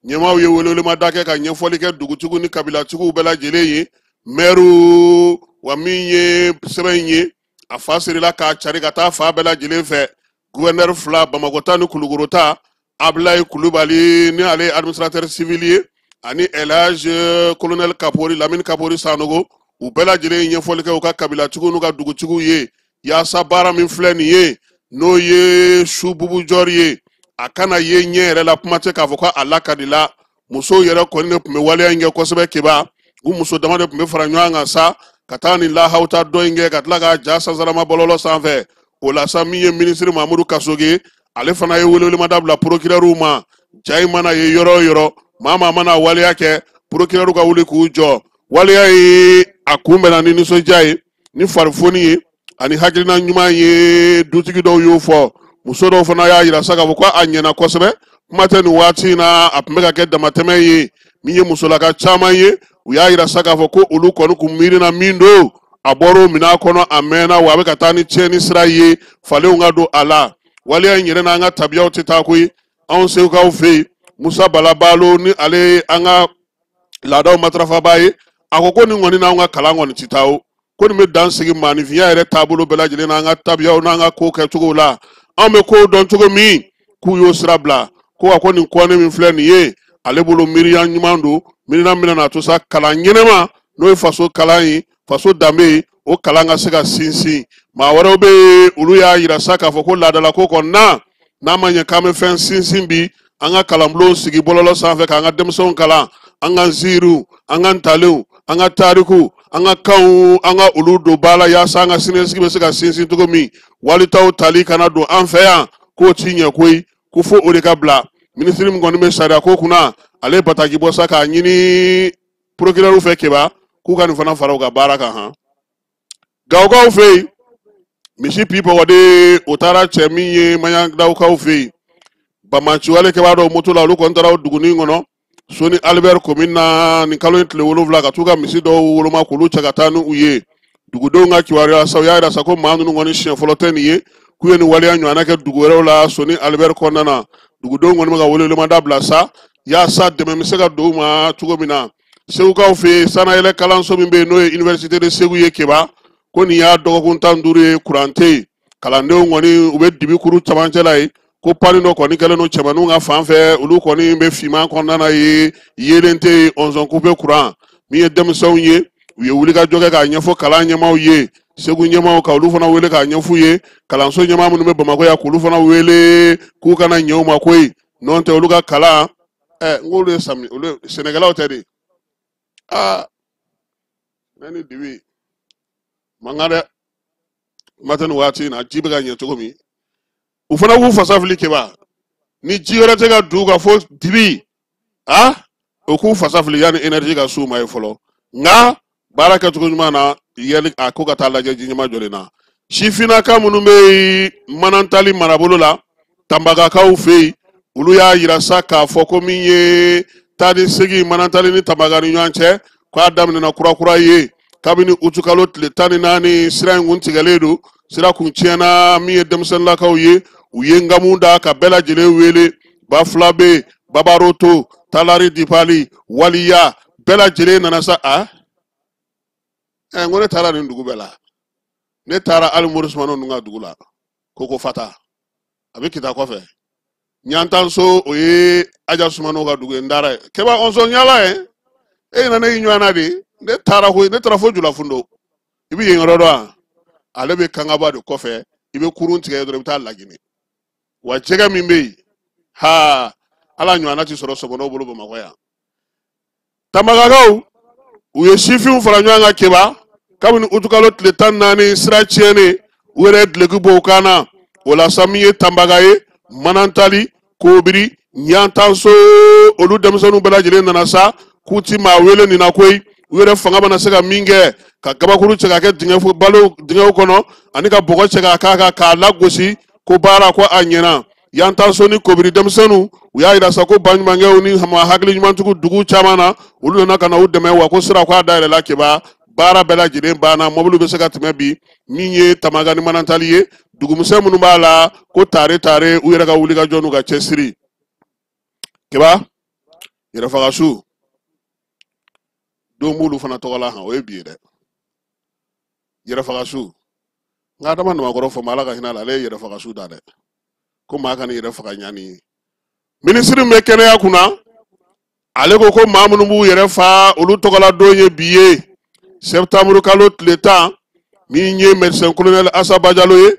ɲɛmaw ye welewelema da kɛ ka ɲɛfɔli kɛ dugutigiw ni kabilatigiw bɛɛ lajɛlen ye maire wa min ye sɛbɛn ye a fa sirila k'a cari ka taa fa bɛɛ lajɛlen fɛ gouverneur fila Bamakɔ ta ni Kulukoro ta Ablaye Kulubali ni ale administrateur civil ye ani Elhaj colonel Kapori Lamine Kapori Sanogo u bɛɛ lajɛlen ye ɲɛfɔli kɛ u ka kabilatigiw n'u ka dugutigiw ye yaasa baara min filɛ nin ye n'o ye su bubu jɔri ye a kana ye ɲɛ yɛrɛ la kuma tɛ k'a fɔ ko a lakadila musow yɛrɛ kɔni de tun bɛ waleya in kɛ kosɛbɛ keba u muso dama de tun bɛ fara ɲɔgɔn kan sa ka taa nin lahawta dɔ in kɛ ka tila k'a ja sansalama bɔlɔlɔ sanfɛ o la sa min ye ministre Mamadou Kasoge ale fana ye welewelema da bila procureur ma ja in mana ye yɔrɔ o yɔrɔ maa mana waleya kɛ procureur ka wuli k'u jɔ waleya ye a kunbɛnna ni nisɔndiya ye ni farifoni ye ani hakilina ɲuman ye dutigi dɔw y'o fɔ muso dɔw fana y'a yira sa k'a fɔ ko a ɲɛna kosɛbɛ kuma tɛ nin waati in na a tun bɛ ka kɛ damatɛmɛ ye min ye musolaka caman ye u y'a yira sa k'a fɔ ko olu kɔni kun miirina min don a bɔr'o minɛn kɔnɔ a mɛnna wa a bɛ ka taa ni tiɲɛni sira ye falenw ka don a la waleya in yɛrɛ n'an ka tabiyaw tɛ taa koyi anw segukaw fɛ yen Musa Bala Balo ni ale an ka laadaw matarafaba ye a ko nin kɔni n'anw ka kalan kɔni tɛ taa o ko nin bɛ dan sigi maanifinya yɛrɛ taabolo bɛɛ lajɛlen n'an ka tabiyaw n'an ka ko kɛcogow la anw bɛ kow dɔn cogo min k'u y'o sira bila ko wa ko nin kɔnɛ min filɛ nin ye ale bolo miiriya ɲuman don miirina min na to sa kalan ɲɛnɛma n'o ye faso kalan ye faso danbe ye o kalan ka se ka sinsin maa wɛrɛw bɛ yen olu y'a yira sa k'a fɔ ko laadala ko kɔnɔna n'a ma ɲɛ k'an bɛ fɛn sinsin bi an ka kalanbulon sigi bɔlɔlɔ sanfɛ k'an ka denmisɛnw kalan an ka nsiiriw an ka ntalenw an ka taarikuw an ka kanw an ka olu don ba la yaasa an ka siniɲɛsigi bɛ se ka sinsin cogo min walitaw tali kana don an fɛ yan k'o ti ɲɛ koyi ko fo o de ka bila minisiri min kɔni bɛ sariya ko kunna ale bataki bɔ sa k'a ɲini procureur fɛ keba k'u ka nin fana fara u ka baara kan han Gawukaw fɛ yen misi pipɔgɔden o taara cɛ min ye Maɲangawukaw fɛ yen Bamanciwale kɛbaa dɔw moto la olu kɔni taara o dugunin kɔnɔ Soni Albert commune na nin kalo in tile 7 ka t'u ka misi dɔw woloma k'olu cɛ ka taa ni u ye dugudenw ka kibaruya sa u y'a yira sa ko maa ninnu kɔni siɲɛ fɔlɔ tɛ nin ye k'u ye nin waleya ɲɔgɔnna kɛ dugu wɛrɛw la Soni Albert kɔnɔna na dugudenw kɔni bɛ ka welewelema da bila sa yaasa dɛmɛ bɛ se ka don u ma cogo min na Segukaw fɛ yen sanayɛlɛ kalanso min bɛ yen n'o ye Université de Segu ye keba ko nin y'a dɔgɔkun 15 ye kuran tɛ yen kalandenw kɔni u bɛ dibi kuru camancɛ la ye ko pani dɔ kɔni kɛlen don cɛmaninw ka fan fɛ olu kɔni bɛ finman kɔnɔna na ye yelen tɛ yen ɔnzɔn kupe kuran min ye denmisɛnw ye u ye wulikajɔ kɛ k'a ɲɛfɔ kalan ɲɛmaaw ye Segu ɲɛmaaw ka olu fana wele k'a ɲɛf'u ye kalanso ɲɛmaa minnu bɛ Bamakɔ yan k'olu fana wele k'u kana ɲɛ u ma koyi n'o tɛ olu ka kalan n k'olu ye sami olu Sɛnɛkɛlaw tɛ de ne ni dibi mankan dɛ kuma tɛ nin waati in na ji bɛ ka ɲɛ cogo min u fana b'u fasa fili keba ni ji wɛrɛ tɛ ka du ka fɔ dibi o k'u fasa fili yanni énergie ka s'u ma ye fɔlɔ nka baara kɛcogo ɲuman na yali a ko ka taa lajɛ ji ɲɛma jɔlen na sifinnaka minnu bɛ Manantali marabolo la Tambagakaw fɛ yen olu y'a yira sa k'a fɔ ko min ye taa ni segin Manantali ni Tambaga ni ɲɔgɔn cɛ k'a daminɛna kurakura ye kabini utu kalo tile 14 sira in kun tigɛlen don sira kun tiɲɛna min ye denmisɛnninlakaw ye u ye ngamu da ka bɛɛ lajɛlen wele Bafulabe Babaroto Talari Dipali Waliya bɛɛ lajɛlen nana sa n ko ne taara nin dugu bɛɛ la ne taara ali Mori Sumano ninnu ka dugu la Koko Fata a bɛ kita kɔfɛ Ɲantanso o ye Aja Sumano ka dugu ye n taara ye kɛba ɔnsɔn ɲala ye e nana i ɲɔgɔnna de ne taara fo Julafundo i bɛ yen yɔrɔ dɔn wa ale bɛ kangaba de kɔfɛ i bɛ kurun tigɛ dɔrɔn i bɛ taa Lagine wa jɛgɛ min bɛ yen ala ɲɔgɔnna ti sɔrɔ Sɔmɔnɔw bolo Bamakɔ yan Tambagakaw u ye sifinw fara ɲɔgɔn kan keba kabini utukalo tile 14 sira tiɲɛnen u yɛrɛ duloki bɔ u kan na o la sa min ye Tambaga ye Manantali Kobiri Ɲantanso olu denmisɛnninw bɛɛ lajɛlen nana sa k'u ti maa wele nin na koyi u yɛrɛ fanga mana se ka min kɛ ka gabakuru cɛ ka kɛ dingɛw kɔnɔ ani ka bɔgɔ cɛ k'a k'a kan k'a lagosi ko baara ko a ɲɛna Ɲantanso ni Kobiri denmisɛnninw u y'a yira sa ko baɲumankɛw ni hakili ɲumantigiw dugu caman na olu nana ka na u dɛmɛ wa ko sira k'a dayɛlɛla keba baara bɛɛ lajɛlen banna mɔbiliw bɛ se ka tɛmɛ bi min ye Tamaga ni Manantali ye dugumuso minnu b'a la ko tare tare u yɛrɛ ka wuli ka jɔ n'u ka cɛsiri keba yɛrɛfaga su don b'olu fana tɔgɔ la han o ye bi ye dɛ yɛrɛfaga su nka adama namakɔrɔ fɔ ma ala ka hinɛ la ale ye yɛrɛfaga su da dɛ ko maa ka ni yɛrɛfaga ɲani ye minisiri min bɛ kɛnɛya kunna ale ko maa minnu b'u yɛrɛ fa olu tɔgɔla don ye bi ye septembre kalo tile 10 min ye médecin colonel Asaba Jalo ye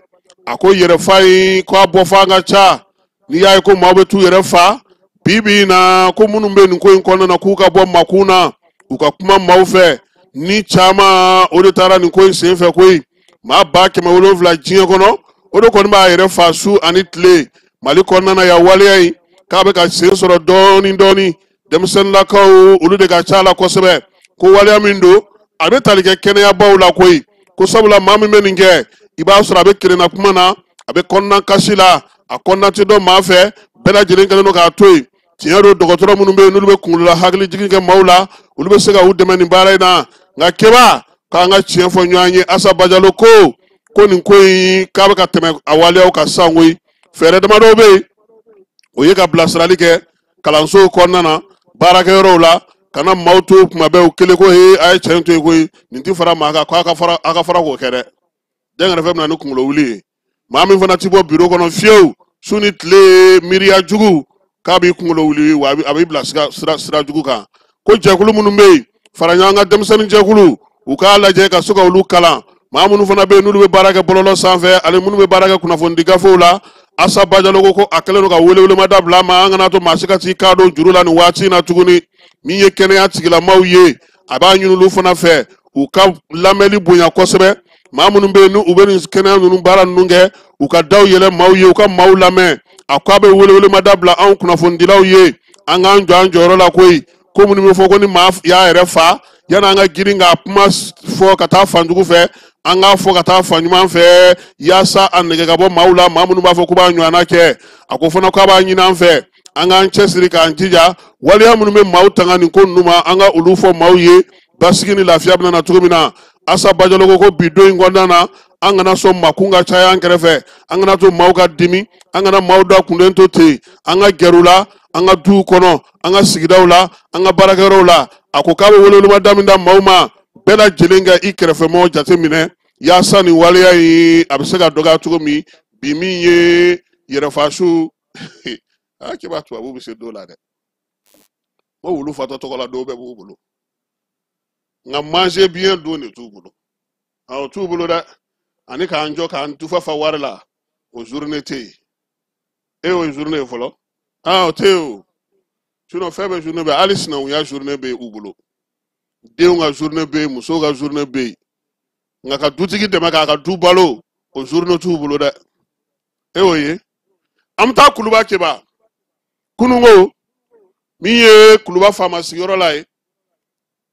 a ko yɛrɛfa in ko a bɔ fa ka ca n'i y'a ye ko maaw bɛ t'u yɛrɛ fa bi na ko minnu bɛ nin ko in kɔnɔna na k'u ka bɔ makun na u ka kuma maaw fɛ ni caman o de taara nin ko in sen fɛ koyi maa 170 diɲɛ kɔnɔ o de kɔni b'a yɛrɛ fa su ani tile Mali kɔnɔna na ya waleya in k'a bɛ ka sen sɔrɔ dɔɔni dɔɔni denmisɛnninlakaw olu de ka ca la kosɛbɛ ko waleya min don a bɛ tali kɛ kɛnɛyabaw la koyi ko sabula maa min bɛ nin kɛ i b'a sɔrɔ a bɛ kelenna kuma na a bɛ kɔnɔna kasi la a kɔnɔna tɛ dɔn maa fɛ bɛɛ lajɛlen kɛlen don k'a to yen tiɲɛ don dɔgɔtɔrɔ minnu bɛ yen n'olu bɛ kunkolola hakili jigin kɛ maaw la olu bɛ se ka u dɛmɛ nin baara in na nka keba k'an ka tiɲɛ fɔ ɲɔgɔn ye Asaba Jalo ko nin ko in k'a bɛ ka tɛmɛ a waleyaw kan sisan koyi fɛɛrɛ damadɔw bɛ yen o ye ka bilasirali kɛ kalansow kɔnɔna na baarakɛyɔrɔw la kana maaw to kuma bɛɛ u kelen ko he a ye cɛ in to yen koyi nin ti fara maa kan k'a ka fara k'o kɛ dɛ dɛnkɛrɛfɛ bɛ na ni kunkolo wuli ye maa min fana ti bɔ biro kɔnɔ fiyewu su ni tile miiriya jugu k'a b'i kunkolo wuli wa a b'i bila sira jugu kan ko jɛkulu minnu bɛ yen fara ɲɔgɔn kan denmisɛnnin jɛkulu u k'a lajɛ ka se ka olu kalan maa minnu fana bɛ yen n'olu bɛ baara kɛ bɔlɔlɔ sanfɛ ani minnu bɛ baara kɛ kunnafoni di gafew la Asaba Jalo ko a kɛlen don ka welewelemada bila ma an kana to maa si ka t'i k'a don juru la nin waati in na tuguni min ye kɛnɛya tigilamaw ye a b'a ɲini olu fana fɛ u ka lamɛnni bonya kosɛbɛ maa minnu bɛ yen n'u bɛ nin kɛnɛya ninnu baara ninnu kɛ u ka daw yɛlɛ maaw ye u ka maaw lamɛn a ko a bɛ welewelemada bila anw kunnafonidilaw ye an k'an jɔ an jɔyɔrɔ la koyi ko minnu bɛ fɔ ko ni maa y'a yɛrɛ fa yanni an ka girin k'a kuma fɔ ka taa fan jugu fɛ an k'a fɔ ka taa fan ɲuman fɛ yaasa a nɛgɛ ka bɔ maaw la maa minnu b'a fɔ k'u b'a ɲɔgɔnna kɛ a ko fana k'a b'a ɲini an fɛ an k'an cɛsiri k'an jija waleya minnu bɛ maaw tanga nin ko ninnu ma an ka olu fɔ maaw ye basigi ni lafiya bɛ na cogo min na Asaba Jalo ko bi don in kɔnɔna na an kana sɔn makun ka caya an kɛrɛfɛ an kana to maaw ka dimi an kana maaw da kunden to ten an ka gɛrɛ u la an ka duw kɔnɔ an ka sigidaw la an ka baarakɛyɔrɔw la a ko k'a bɛ welewelemada min da maaw ma bɛɛ lajɛlen ka i kɛrɛfɛmɔgɔw jate minɛ yaasa nin waleya in a bɛ se ka dɔgɔya cogo min bi min ye yɛrɛfa su a k'i b'a tubabu bɛ se dɔw la dɛ o wulu fatɔ tɔgɔ la dɔw bɛɛ b'u bolo nka manger bien don de t'u bolo o t'u bolo dɛ ani k'an jɔ k'an tufa fa wari la o journée tɛ yen e y'o journée ye fɔlɔ o tɛ yen o sinon fɛn bɛɛ journée bɛ yen hali sinankunya journée bɛ yen u bolo denw ka journée bɛ yen musow ka journée bɛ yen nka ka dutigi dɛmɛ k'a ka du balo o journée t'u bolo dɛ e y'o ye an bɛ taa Kuluba Keba kununko min ye Kuluba faama sigiyɔrɔ la ye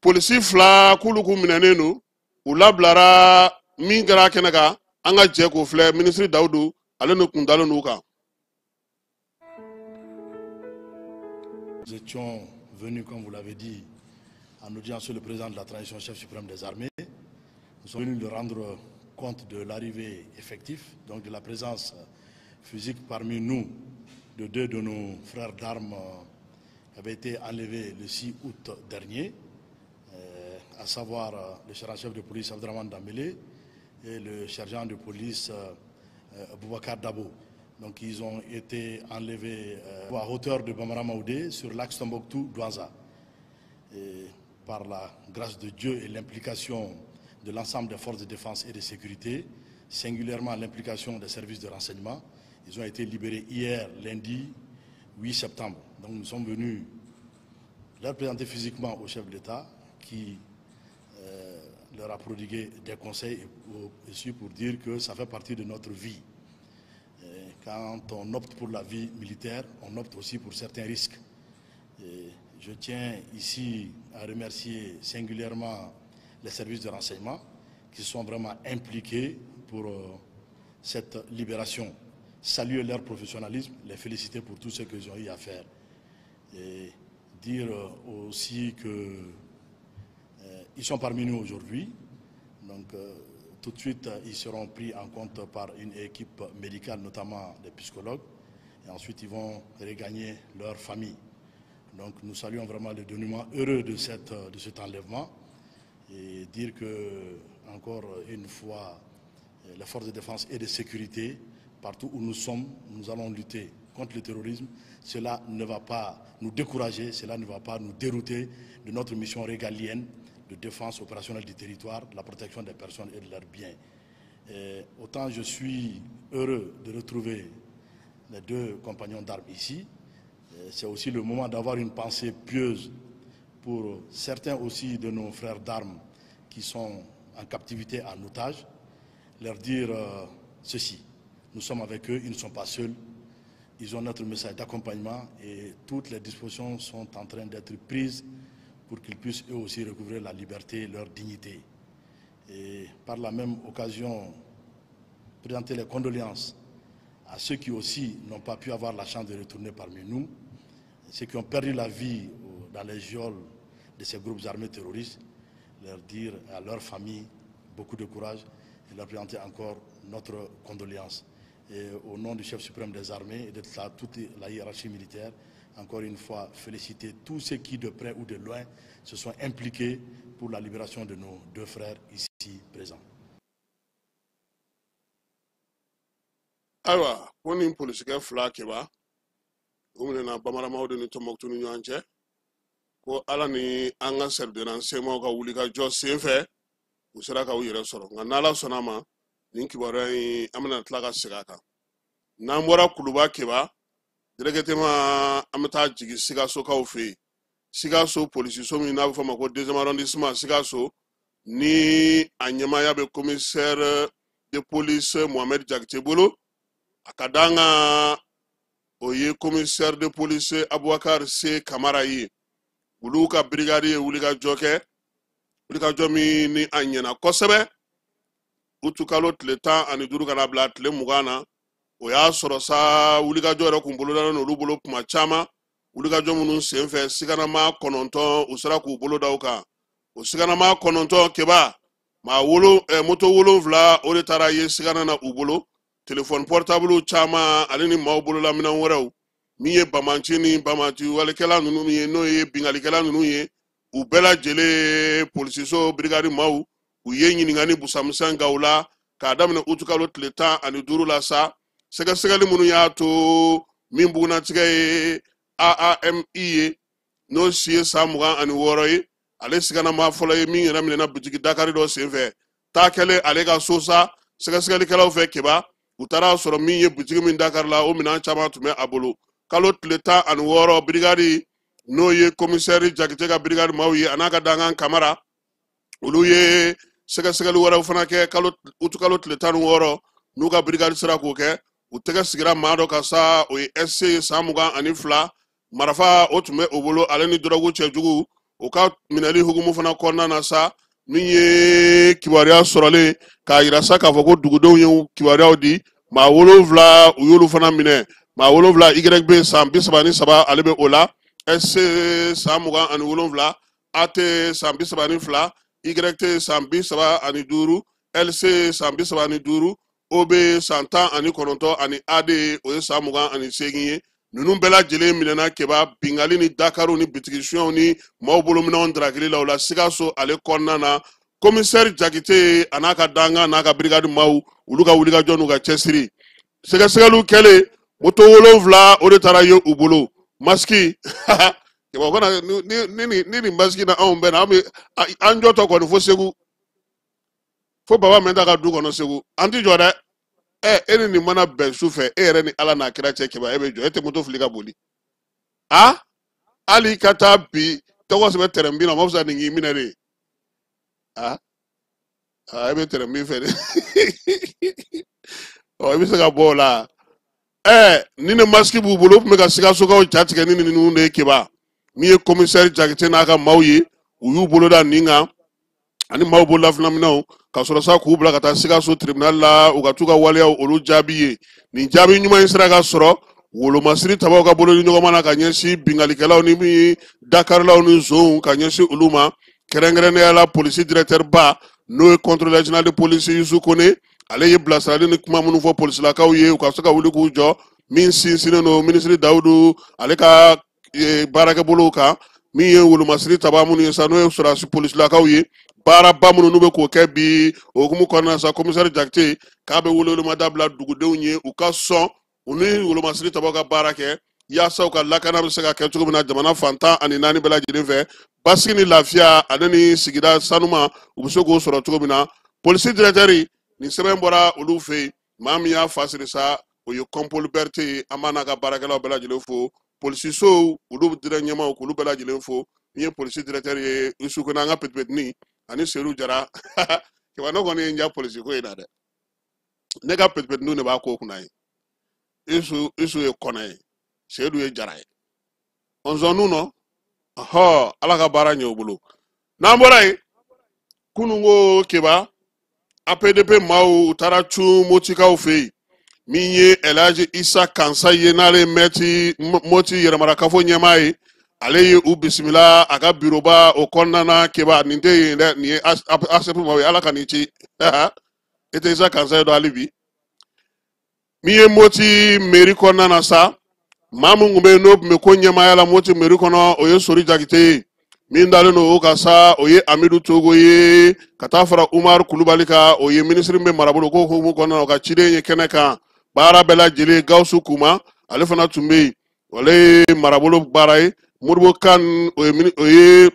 polisi 2 k'olu k'u minɛnen don u labilara min kɛra kɛnɛ kan an ka jɛ k'o filɛ ministre Dawudu ale ne kun dalen n'u kan. Nous étions venus, comme vous l'avez dit, en audience sur le président de la transition chef suprême des armées. Nous sommes venus de rendre compte de l'arrivée effective, donc de la présence physique parmi nous de 2 de nos frères d'armes qui avaient été enlevés le 6 août dernier, à savoir le sergent-chef de police Abdraman Dambélé et le sergent de police Boubacar Dabo. Donc ils ont été enlevés à hauteur de Bamara Maoudé sur l'axe Tombouctou-Douanza. Par la grâce de Dieu et l'implication de l'ensemble des forces de défense et de sécurité, singulièrement l'implication des services de renseignement, ils ont été libérés hier, lundi 8 septembre. Donc nous sommes venus leur présenter physiquement au chef de l'État qui leur a prodigué des conseils et aussi pour dire que ça fait partie de notre vie. Quand on opte pour la vie militaire, on opte aussi pour certains risques. Je tiens ici à remercier singulièrement les services de renseignement qui sont vraiment impliqués pour cette libération. Saluer leur professionnalisme, les féliciter pour tout ce qu'ils ont eu à faire. Et dire aussi qu'ils sont parmi nous aujourd'hui. Donc tout de suite, ils seront pris en compte par une équipe médicale, notamment des psychologues. Et ensuite, ils vont regagner leur famille. Donc, nous saluons vraiment le dénouement heureux de cet enlèvement. Et dire que, encore une fois, les forces de défense et de sécurité, partout où nous sommes, nous allons lutter contre le terrorisme. Cela ne va pas nous décourager, cela ne va pas nous dérouter de notre mission régalienne de défense opérationnelle du territoire, de la protection des personnes et de leurs biens. Et autant je suis heureux de retrouver les deux compagnons d'armes ici, c'est aussi le moment d'avoir une pensée pieuse pour certains aussi de nos frères d'armes qui sont en captivité, en otage, leur dire ceci. Nous sommes avec eux, ils ne sont pas seuls, ils ont notre message d'accompagnement et toutes les dispositions sont en train d'être prises pour qu'ils puissent eux aussi recouvrir la liberté et leur dignité. Et par la même occasion, présenter les condoléances à ceux qui aussi n'ont pas pu avoir la chance de retourner parmi nous, ceux qui ont perdu la vie dans les geôles de ces groupes armés terroristes, leur dire à leur famille beaucoup de courage et leur présenter encore notre condoléance. Et au nom du chef suprême des armées et de toute la hiérarchie militaire, encore une fois, féliciter tous ceux qui, de près ou de loin, se sont impliqués pour la libération de nos deux frères ici présents. Alors, on est politique fla keba. On est na bamarama de Tombouctou ni ɲɔgɔn ko ala ni an ka sɛridennansɛmaw ka wuli ka jɔ sen fɛ u sera ka u yɛrɛ sɔrɔ nka n'ala sɔnna ma nin kibaruya in an bɛna tila ka segin a kan n'an bɔra kuluba keba directement an bɛ taa jigin Sikasokaw fɛ yen Sikaso polisiso min n'a bɛ fɔ o ma ko 2e arrondissement Sikaso ni a ɲɛmaaya bɛ commissaire de police Mohamed Jakite bolo a ka d'an kan o ye commissaire de police Abubakar C Kamara ye olu ka brigade ye wulikajɔ kɛ wulikajɔ min ni a ɲɛna kosɛbɛ utu kalo tile 15 kana bila tile 20 na o y'a sɔrɔ sa wulikajɔ yɛrɛ kun bolodalen olu bolo kuma caman wulikajɔ minnu senfɛ siganama 9 u sera k'u bolo da o kan o siganama 9 keba moto 7 o de taara ye sigana na u bolo téléphone portable caman ale ni maaw bolola minɛn wɛrɛw min ye bamanci ni bamanci walikɛla ninnu ye n'o ye bingalikɛla ninnu ye u bɛɛ lajɛlen polisiso brigade maaw u ye ɲininkali busamisɛn gaw la k'a daminɛ utukalo tile 15 la sa sɛgɛsɛgɛli minnu y'a to min bugunatigɛ ye AAMI ye n'o si ye san 26 ye ale siganama fɔlɔ ye min yɛrɛ minɛna bitigi Dakari dɔ senfɛ taa kɛlen ale ka so sa sɛgɛsɛgɛlikɛlaw fɛ keba u taara sɔrɔ min ye bitigi min Dakari la o minɛn caman tun bɛ a bolo kalo tile 16 brigade n'o ye commissaire Jakite ka brigade maaw ye a n'a ka dankan Kamara olu ye sɛgɛsɛgɛli wɛrɛw fana kɛ utukalo tile 16 n'u ka brigade sera k'o kɛ u tɛgɛ sigira maa dɔ ka sa o ye SC san 22 marifa o tun bɛ o bolo ale ni dɔrɔgu cɛjugu o ka minɛli hukumu fana kɔnɔna na sa min ye kibaruya sɔrɔlen k'a yira sa k'a fɔ ko dugudenw ye kibaruyaw di maa 7 u y'olu fana minɛ maa 7 YB san 33 ale bɛ o la SC san 27 AT san 32 YT san 35 LC san 35 OB san 19 ani AD o ye san 28 ye ninnu bɛɛ lajɛlen minɛna keba bingali ni Dakaru ni bitigisuɲɛw ni maaw bolo minɛnw darakili la o la Sikaso ale kɔnɔna na commissaire Jakite a n'a ka dankan n'a ka brigade maaw olu ka wulikajɔ n'u ka cɛsiri sɛgɛsɛgɛliw kɛlen moto 7 o de taara ye u bolo masiki keba fana ni masiki na anw bɛɛ na an jɔtɔ kɔni fo Segu fo baba mɛn ta ka du kɔnɔ Segu an ti jɔ dɛ e ni nin mana bɛn su fɛ e yɛrɛ ni ala n'a kira cɛ keba e bɛ jɔ e tɛ moto fili ka boli hali ka taa bi tɔgɔ sɛbɛn tɛrɛnbin na o ma fisa nin k'i minɛ de e bɛ tɛrɛnbin fɛ de i bɛ se ka bɔ o la ni ne masiki b'u bolo u tun bɛ ka Sikasokaw ja tigɛ ni ninnu de ye keba min ye commissaire Jakite n'a ka maaw ye u y'u bolo da nin kan ani maaw bolola finaminɛw ka sɔrɔ sa k'u bila ka taa Sikaso tribunal la u ka t'u ka waleyaw olu jaabi ye nin jaabi ɲuman in sera ka sɔrɔ wolomasiri tabaw ka bolo ni ɲɔgɔn na ka ɲɛsin bingalikɛlaw ni min ye Dakarilaw ni nsow ka ɲɛsin olu ma kɛrɛnkɛrɛnnenya la polisi directeur ba n'o ye contrôleur général de police Youssou Kone ale ye bilasirali ni kuma minnu fɔ polisilakaw ye u ka se ka wuli k'u jɔ min sinsinnen no ministre Dawudu ale ka baarakɛbolow kan min ye wolomasiri taba minnu ye sa n'o ye sɔrɔdasi polisilakaw ye baaraba minnu n'u bɛ k'o kɛ bi o hukumu kɔnɔna sa commissaire Jakite k'a bɛ welewelemada bila dugudenw ye u ka sɔn u ni wolomasiri tabaw ka baara kɛ yaasa u ka lakana bɛ se ka kɛ cogo min na jamana fantan ani naani bɛɛ lajɛlen fɛ basigi ni lafiya ale ni sigida sanuma u bɛ se k'o sɔrɔ cogo min na polisi directeur nin sɛbɛn bɔra olu fɛ yen maa min y'a fasiri sa o ye Compol Berthe ye an b'a n'a ka baarakɛlaw bɛɛ lajɛlen fo polisi sow olu direct ɲɛmaw k'olu bɛɛ lajɛlen fo min ye polisi directeur ye Youssou Kone an ka petipetini ani Seydou Jara kiba ne kɔni ye n ja polisi ko in na dɛ ne ka petipetiniw de b'a ko kunna ye Youssou ye Kone ye Seydou ye Jara ye on zone nɔ ala ka baara ɲɛ u bolo n'an bɔra yen kunun ko kiba APDP maaw u taara cun motikaw fɛ yen min ye Elhaji Isa Kansa ye n'ale moti yɛrɛmarakafo ɲɛmaa ye ale ye u bisimila a ka bureauba o kɔnɔna na kiba nin tɛ yen dɛ nin ye ASEP maaw ye ala ka nin ci e tɛ Isa Kansa ye dɔn hali bi min ye moti mairie kɔnɔna na sa maa min tun bɛ yen n'o tun bɛ ko ɲɛmaaya la moti mairie kɔnɔ o ye Sori Jakite ye min dalen don o ka sa o ye Amidu Togo ye ka taa fara Umaru Kulubali kan o ye ministre min bɛ marabolo ko hukumu kɔnɔna na o ka ciden ye kɛnɛ kan baara bɛɛ lajɛlen Gawusu Kuma ale fana tun bɛ yen ale ye marabolo baara ye Modibo Kane o ye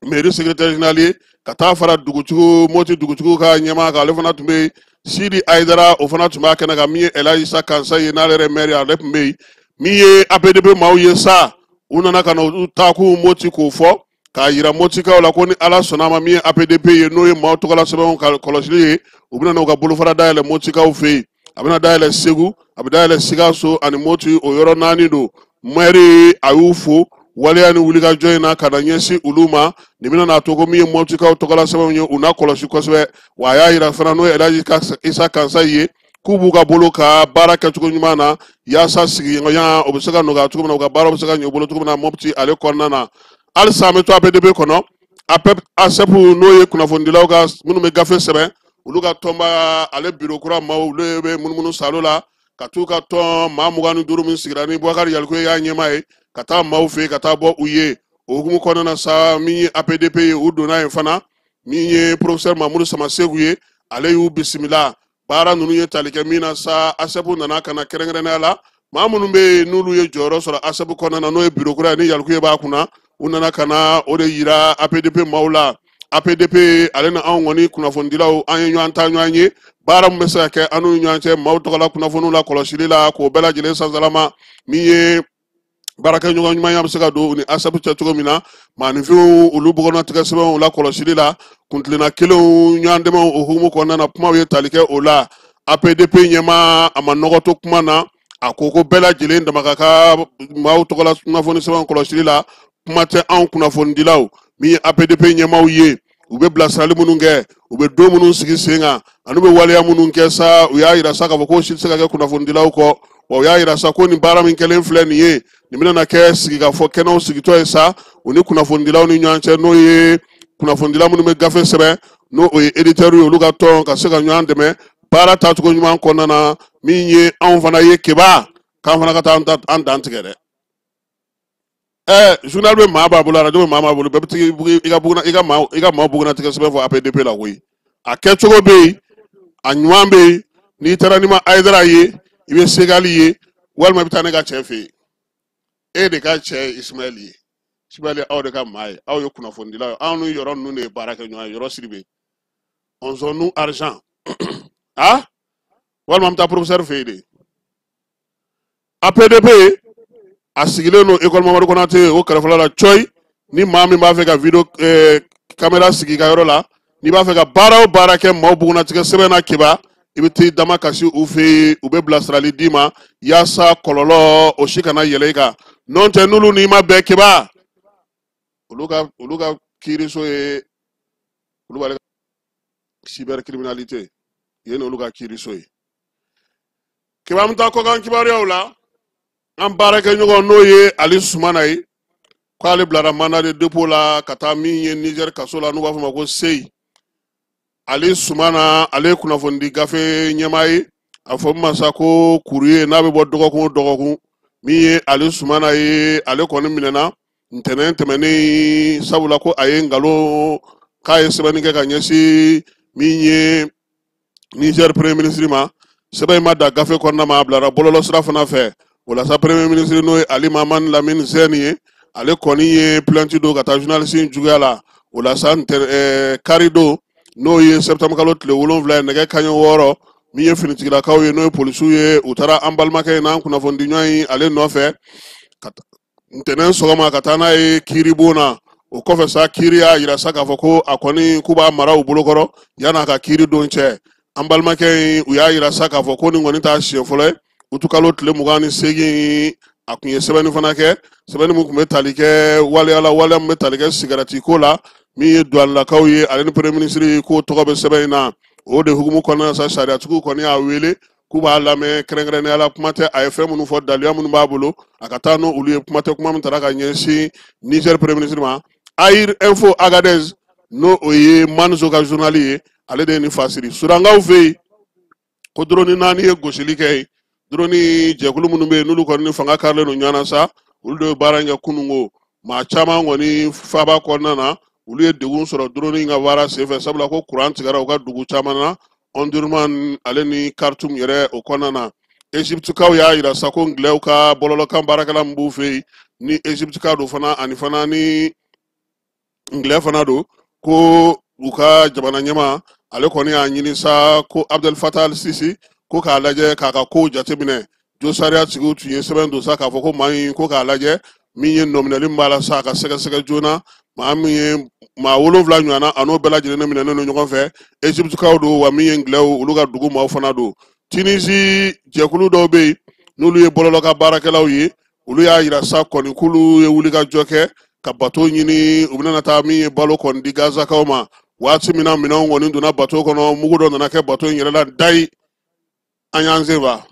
mairie secrétaire général ye ka taa fara moti dugutigiw ka ɲɛmaa kan ale fana tun bɛ yen Sidi Aidara o fana tun b'a kɛnɛ kan min ye Elhaji Isa Kansa ye n'ale yɛrɛ maire ale tun bɛ yen min ye APDP maaw ye sa u nana ka na u taa k'u moti k'o fɔ k'a yira motikaw la ko ni ala sɔnna ma min ye APDP ye n'o ye maaw tɔgɔla sɛbɛnw ka kɔlɔsili ye u bɛna n'u ka bolofara dayɛlɛ motikaw fɛ yen a bɛna dayɛlɛ Segu a bɛ dayɛlɛ Sikaso ani Moti o yɔrɔ 4 don maire a y'u fo waleya ni wulikajɔ in na ka na ɲɛsin olu ma nin bɛna n'a to ko min ye motikaw tɔgɔla sɛbɛnw ye u na kɔlɔsi kosɛbɛ wa a y'a yira fana n'o ye Elhaji Isa Kansa ye k'u b'u ka bolo ka baara kɛcogo ɲuman na yaasa sigiɲɔgɔnya o bɛ se ka nɔgɔya cogo min na u ka baara bɛ se ka ɲɛ u bolo cogo min na Mopti ale kɔnɔna na halisa an bɛ to APDP kɔnɔ ASEP n'o ye kunnafonidilaw ka minnu bɛ gafe sɛbɛn olu ka tɔnba ale bureau kura maaw olu bɛ munumunu salo la ka t'u ka tɔn maa 25 min sigira ni Bubakari Yaliko y'a ɲɛmaa ye ka taa maaw fɛ ka taa bɔ u ye o hukumu kɔnɔna na sa min ye APDP ye u donna yen fana min ye professeur Mamudu Samasegu ye ale y'u bisimila baara ninnu ye tali kɛ min na sa ASEP nana ka na kɛrɛnkɛrɛnnenya la maa minnu bɛ yen n'olu ye jɔyɔrɔ sɔrɔ ASEP kɔnɔna na n'o ye bureau kura ye ni Yaliko b'a kunna u nana ka na o de yira APDP maaw la APDP ale na anw kɔni kunnafonidilaw an ye ɲɔgɔn ta ɲɔgɔn ye baara min bɛ se ka kɛ an n'u ni ɲɔgɔn cɛ maaw tɔgɔla kunnafoniw la kɔlɔsili la k'o bɛɛ lajɛlen sansalama min ye baarakɛ ɲɔgɔn ɲumanya bɛ se ka don u ni ASEP cɛ cogo min na maaninfinw olu bɔgɔnatigɛ sɛbɛnw la kɔlɔsili la kuntilenna kelenw ɲɔgɔn dɛmɛw o hukumu kɔnɔna na kumaw ye tali kɛ o la APDP ɲɛmaa a ma nɔgɔ to kuma na a ko ko bɛɛ lajɛlen dama ka ka maaw tɔgɔla kunnafoni sɛbɛnw kɔlɔsili la kuma tɛ anw kunnafonidilaw min ye APDP ɲɛmaaw ye u bɛ bilasirali minnu kɛ u bɛ don minnu sigi sen kan ani u bɛ waleya minnu kɛ sa u y'a yira sa k'a fɔ ko si tɛ se ka kɛ kunnafonidilaw kɔ wa u y'a yira sa ko nin baara min kɛlen filɛ nin ye nin bɛna kɛ sigikafɔ kɛnɛw sigitɔ ye sa u ni kunnafonidilaw ni ɲɔgɔn cɛ n'o ye kunnafonidila minnu bɛ gafe sɛbɛn n'o o ye éditeur ye olu ka tɔn ka se ka ɲɔgɔn dɛmɛ baara tacogo ɲuman kɔnɔna na min ye anw fana ye keba k'an fana ka taa an dan tigɛ dɛ journal bɛ maa b'a bolo radio bɛ maa b'a bolo bɛɛ bɛ tigɛ i ka maaw bugunatigɛ sɛbɛn fɔ APDP la koyi a kɛcogo bɛ yen a ɲuman bɛ yen n'i taara ni ma Aidara ye i bɛ Segali ye walima i bɛ taa ne ka cɛ fɛ yen e de ka cɛ Ismaël ye Ismaël aw de ka maa ye aw ye kunnafonidilaw ye aw ni yɔrɔ ninnu de ye baara kɛ ɲɔgɔn ye yɔrɔ siri bɛ on zone nous argent walima an bɛ taa professeur fɛ yen de APDP a sigilen don école Mamadu Konate o kɛrɛfɛla la coyi ni maa min b'a fɛ ka video caméra sigi ka yɔrɔ la n'i b'a fɛ ka baara o baara kɛ maaw bugunatigɛ sɛbɛn na kiba i bɛ t'i dama kasi u fɛ yen u bɛ bilasirali d'i ma yaasa kɔlɔlɔ o si kana yɛlɛ i kan n'o tɛ n'olu n'i ma bɛn kiba olu ka kiiriso ye olu b'ale ka cybercriminalité yen olu ka kiiriso ye kiba min taa kɔkan kibaruyaw la an baarakɛ ɲɔgɔn n'o ye Ali Sumana ye k'ale bilara mandat de dépôt la ka taa min ye Niger kaso la n'u b'a fɔ ma ko SEI ale sumana ale kunnafoni gafe ɲɛmaa ye a fɔ masa ko kuru n'a bɛ bɔ dɔgɔkun o dɔgɔkun min ye ale sumana ye ale kɔni minɛna ntɛnɛn tɛmɛnen sabula ko a ye nkalon k'a ye sɛbɛnni kɛ ka ɲɛsin min ye Niger premier ministre ma sɛbɛn in ma da gafe kɔnɔna ma a bilara bɔlɔlɔ sira fana fɛ walasa premier ministre n'o ye Ali Mamani Lamine Zɛni ye ale kɔni ye plainte do ka taa journaliste juguya la walasa kari don n'o ye septembre kalo tile 7 ye nɛgɛ kanɲɛ 6 min ye finitigilakaw ye n'o ye polisiw ye u taara an balimakɛ in n'an kunnafoni di ɲɔgɔn ye ale nɔfɛ ntɛnɛn sɔgɔma ka taa n'a ye kiiribon na o kɔfɛ sa kiiri y'a yira sa k'a fɔ ko a kɔni k'u b'a mara u bolokɔrɔ yan'a ka kiiri don cɛ an balimakɛ in u y'a yira sa k'a fɔ ko nin kɔni t'a siɲɛ fɔlɔ ye utukalo tile 28 a kun ye sɛbɛnni fana kɛ sɛbɛnni min kun bɛ tali kɛ waleya min bɛ tali kɛ sigarati ko la min ye duwalakaw ye ale ni premier ministre ko tɔgɔ bɛ sɛbɛn in na o de hukumu kɔnɔna sa sariyatigiw kɔni y'a wele k'u b'a lamɛn kɛrɛnkɛrɛnnenya la kuma tɛ a ye fɛn minnu fɔ daliya minnu b'a bolo a ka taa n'olu ye kuma tɛ kuma min taara ka ɲɛsin Niger premier ministre ma Air Info Agadez n'o o ye Manzo ka journal ye ale de ye nin fasiri surankaw fɛ yen ko drone 4 ye gosili kɛ yen drone jɛkulu minnu bɛ yen n'olu kɔni ni fanga karilen don ɲɔgɔn na sa olu de ye baara kɛ kununko maa caman kɔni faaba kɔnɔna na olu ye degun sɔrɔ drone in ka baara senfɛ sabula ko courant tigɛra u ka dugu caman na Omdurman ale ni Khartoum yɛrɛ o kɔnɔna na Egyptekaw y'a yira sa ko Ngilɛw ka bɔlɔlɔkan baarakɛla min b'u fɛ yen ni Egypteka don fana ani fana ni Ngilɛ fana don ko u ka jamana ɲɛma ale kɔni y'a ɲini sa ko Abdel Fattah al-Sisi ko k'a lajɛ k'a ka kow jateminɛ jo sariya tigiw tun ye sɛbɛn don sa k'a fɔ ko maa in ko k'a lajɛ min ye nɔminɛli min b'a la sa a ka sɛgɛsɛgɛ joona maa min ye maa 7 ɲɔgɔnna a n'o bɛɛ lajɛlen minɛnen don ɲɔgɔn fɛ Egyptekaw don wa min ye Ngilɛw olu ka dugu maaw fana don Tunisie jɛkulu dɔw bɛ yen n'olu ye bɔlɔlɔ baarakɛlaw ye olu y'a yira sa kɔni k'olu ye wulikajɔ kɛ ka bateau ɲini u bɛna taa min ye balo kɔni di gazakaw ma waati min na minɛnw kɔni donna bateau kɔnɔ mugu dɔ nana kɛ bateau in yɛrɛ la dayi an y'an sen fa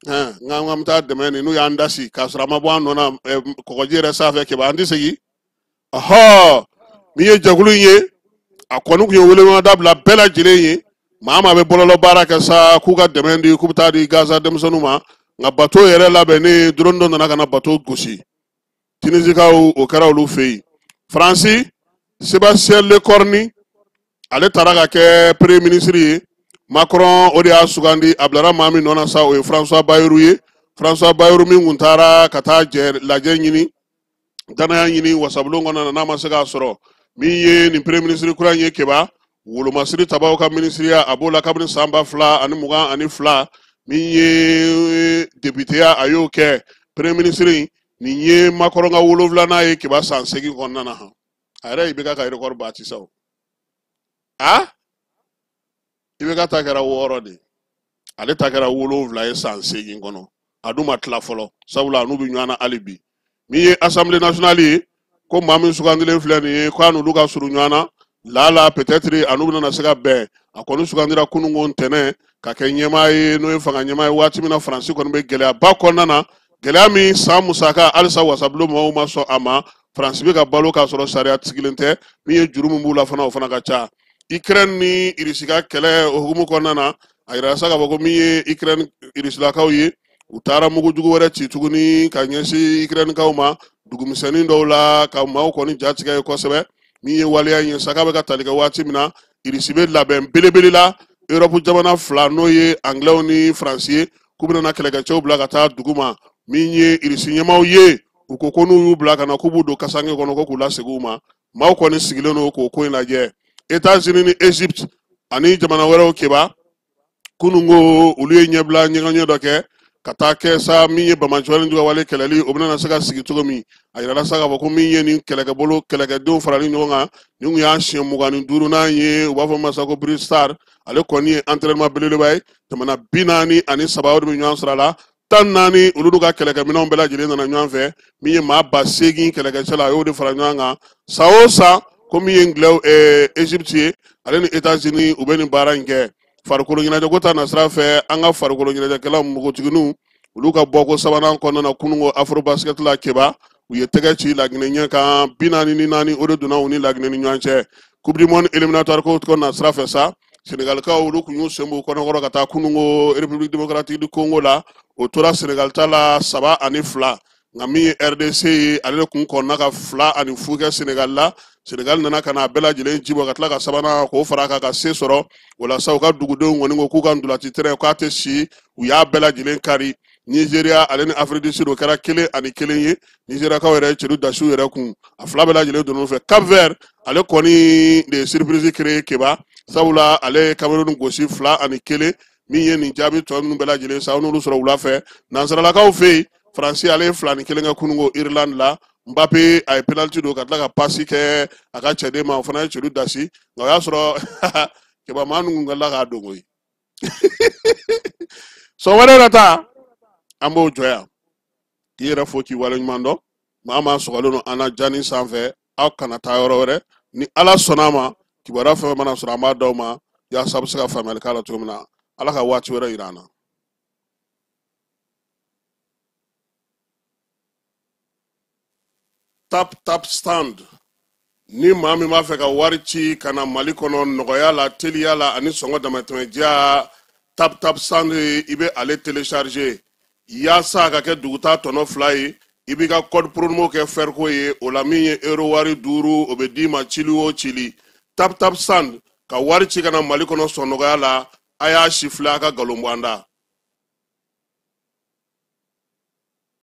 nka bɛ taa dɛmɛ nin n'u y'an dasi k'a sɔrɔ a ma bɔ an nɔ na kɔgɔji yɛrɛ sanfɛ kɛba an tɛ segin min ye jɛkulu in ye a kɔni tun ye welemada bila bɛɛ lajɛlen ye maa maa bɛ bɔlɔlɔ baara kɛ sa k'u ka dɛmɛ di k'u bɛ taa di gaza denmisɛnninw ma nka bateau yɛrɛ labɛnnen drone dɔ nana ka na bateau gosi Tinisikaw o kɛra olu fɛ yen Faransi Sébastien Lecornu ale taara ka kɛ premier ministre ye Macron o de y'a sugandi a bilara maa min nɔ na sa o ye François Bayrou ye François Bayrou min kun taara ka taa lajɛ ɲini danaya ɲini wasabulon kɔnɔna na n'a ma se k'a sɔrɔ min ye nin premier ministre kura in ye keba wolomasiri tabaw ka ministeriya a b'o la kabini san 2022 min ye députéya a y'o kɛ premier ministre nin ye Macron ka 7nan ye keba san 8 kɔnɔna na a yɛrɛ IBK ka record baati sa o IBK ta kɛra 6 de ale ta kɛra 7 ye san 8 kɔnɔ a dun ma tila fɔlɔ sabula n'u bɛ ɲɔgɔn na hali bi min ye Assemblée nationale ye ko maa min sugandilen filɛ nin ye k'a n'olu ka surun ɲɔgɔn na lala peut-être a n'u bɛna se ka bɛn a kɔni sugandira kununko ntɛnɛn ka kɛ ɲɛmaa ye n'o ye fanga ɲɛmaa ye waati min na Faransi kɔni bɛ gɛlɛyaba kɔnɔna na gɛlɛya min san musaka halisa wasabulon mɔgɔw ma sɔn a ma Faransi bɛ ka balo k'a sɔrɔ sariya sigilen tɛ min ye juru min b'u la fana o fana ka ca Ukraine ni Irisi ka kɛlɛ o hukumu kɔnɔna na a yira sa k'a fɔ ko min ye Ukraine Irisilakaw ye u taara mugujugu wɛrɛ ci tuguni ka ɲɛsin Ukrainekaw ma dugumisɛnnin dɔw la ka maaw kɔni jatigɛ ye kosɛbɛ min ye waleya in ye sa k'a bɛ ka tali kɛ waati min na Irisi bɛ labɛn belebele la Europe jamana 2 n'o ye Anglɛw ni Faransi ye k'u bɛna kɛlɛkɛcɛw bila ka taa dugu ma min ye Irisi ɲɛmaaw ye u ko n'u y'u bila ka na k'u b'u don kasange kɔnɔ ko k'u lasegin u ma maaw kɔni sigilen don k'o ko in lajɛ États-Unis ni Egypte ani jamana wɛrɛw keba kununko olu ye ɲɛbila ɲɛgɛnɲɛ dɔ kɛ ka taa kɛ sa min ye Bamajɔlen juguya wale kɛlɛli o bɛna se ka sigi cogo min a yirala sa k'a fɔ ko min ye nin kɛlɛkɛdenw farali ɲɔgɔn kan nin kun y'a siɲɛ 25nan ye u b'a fɔ ma sa ko Brice Star ale kɔni ye entraînement belebeleba ye jamana 43 o de bɛ ɲɔgɔn sɔrɔ a la 14 olu ka kɛlɛkɛminɛnw bɛɛ lajɛlen nana ɲɔgɔn fɛ min ye maa 8,000 kɛlɛkɛcɛ la a y'o de fara ɲɔgɔn kan san o san ko min ye Ngilɛw Egypte ye ale ni États-Unis u bɛ nin baara in kɛ farikolo ɲɛnajɛ ko ta na sira fɛ an ka farikolo ɲɛnajɛkɛlaw npogotigininw olu ka bɔko sabanan kɔnɔna na kununko Afrobasket la keba u ye tɛgɛ ci Laginɛ ɲɛ kan 44 o de donna u ni Laginɛ ni ɲɔgɔn cɛ coupe du monde éliminatoire ko na sira fɛ sa Sénégal ka olu kun y'u senb'u kɔnɔkɔrɔ ka taa kunungo République démocratique du Congo la o tora Sénégal ta la 3-2 nka min ye RDC ye ale de kun kɔnna ka 2-0 kɛ Sénégal la Sénégal nana ka na bɛɛ lajɛlen jibɔ ka tila ka sabanan k'o fara kan ka se sɔrɔ walasa u ka dugudenw kɔni ko k'u ka ndolati terrain k'a tɛ si u y'a bɛɛ lajɛlen kari Nigeria ale ni Afrique du Sud o kɛra 1-1 ye Nigeria kaw yɛrɛ cɛdu dasiw yɛrɛ kun a fila bɛɛ lajɛlen donn'u fɛ Cap Vert ale kɔni de ye surprise créé Keba sabula ale ye Cameroun gosi 2-1 min ye nin jaabi tɔ ninnu bɛɛ lajɛlen sa n'olu sɔrɔ wula fɛ nansaralakaw fɛ yen Faransi ale ye 2-1 kɛ kunungo Irlande la Mbappé a ye penalty don ka tila ka pasi kɛ a ka cɛden ma o fana ye cɛdu dasi nka o y'a sɔrɔ Keba maa ninnu ka tila k'a don koyi sɔn wɛrɛ yɛrɛ ta an b'o jɔ yan k'i yɛrɛ fo k'i waleɲuman dɔn maa maa sɔgɔlen don an na jani sanfɛ aw kana taa yɔrɔ wɛrɛ ni Ala sɔnna a ma kibaruya fɛn mana sɔrɔ an b'a d'aw ma yaasa a bɛ se ka faamuyali k'a la cogo min na Ala ka waati wɛrɛ yira an na. Tap stand ni maa min b'a fɛ ka wari ci ka na Mali kɔnɔ nɔgɔya la teliya la ani sɔngɔ damatɛmɛdiya tap stand i bɛ ale télécharger yaasa a ka kɛ duguta tɔnɔ 2 ye i b'i ka code promo kɛ Ferko ye o la min ye euro wari 5 o bɛ d'i ma cili o cili tap stand ka wari ci ka na Mali kɔnɔ sɔn nɔgɔya la a y'a sifilɛ a ka galon bɔ an da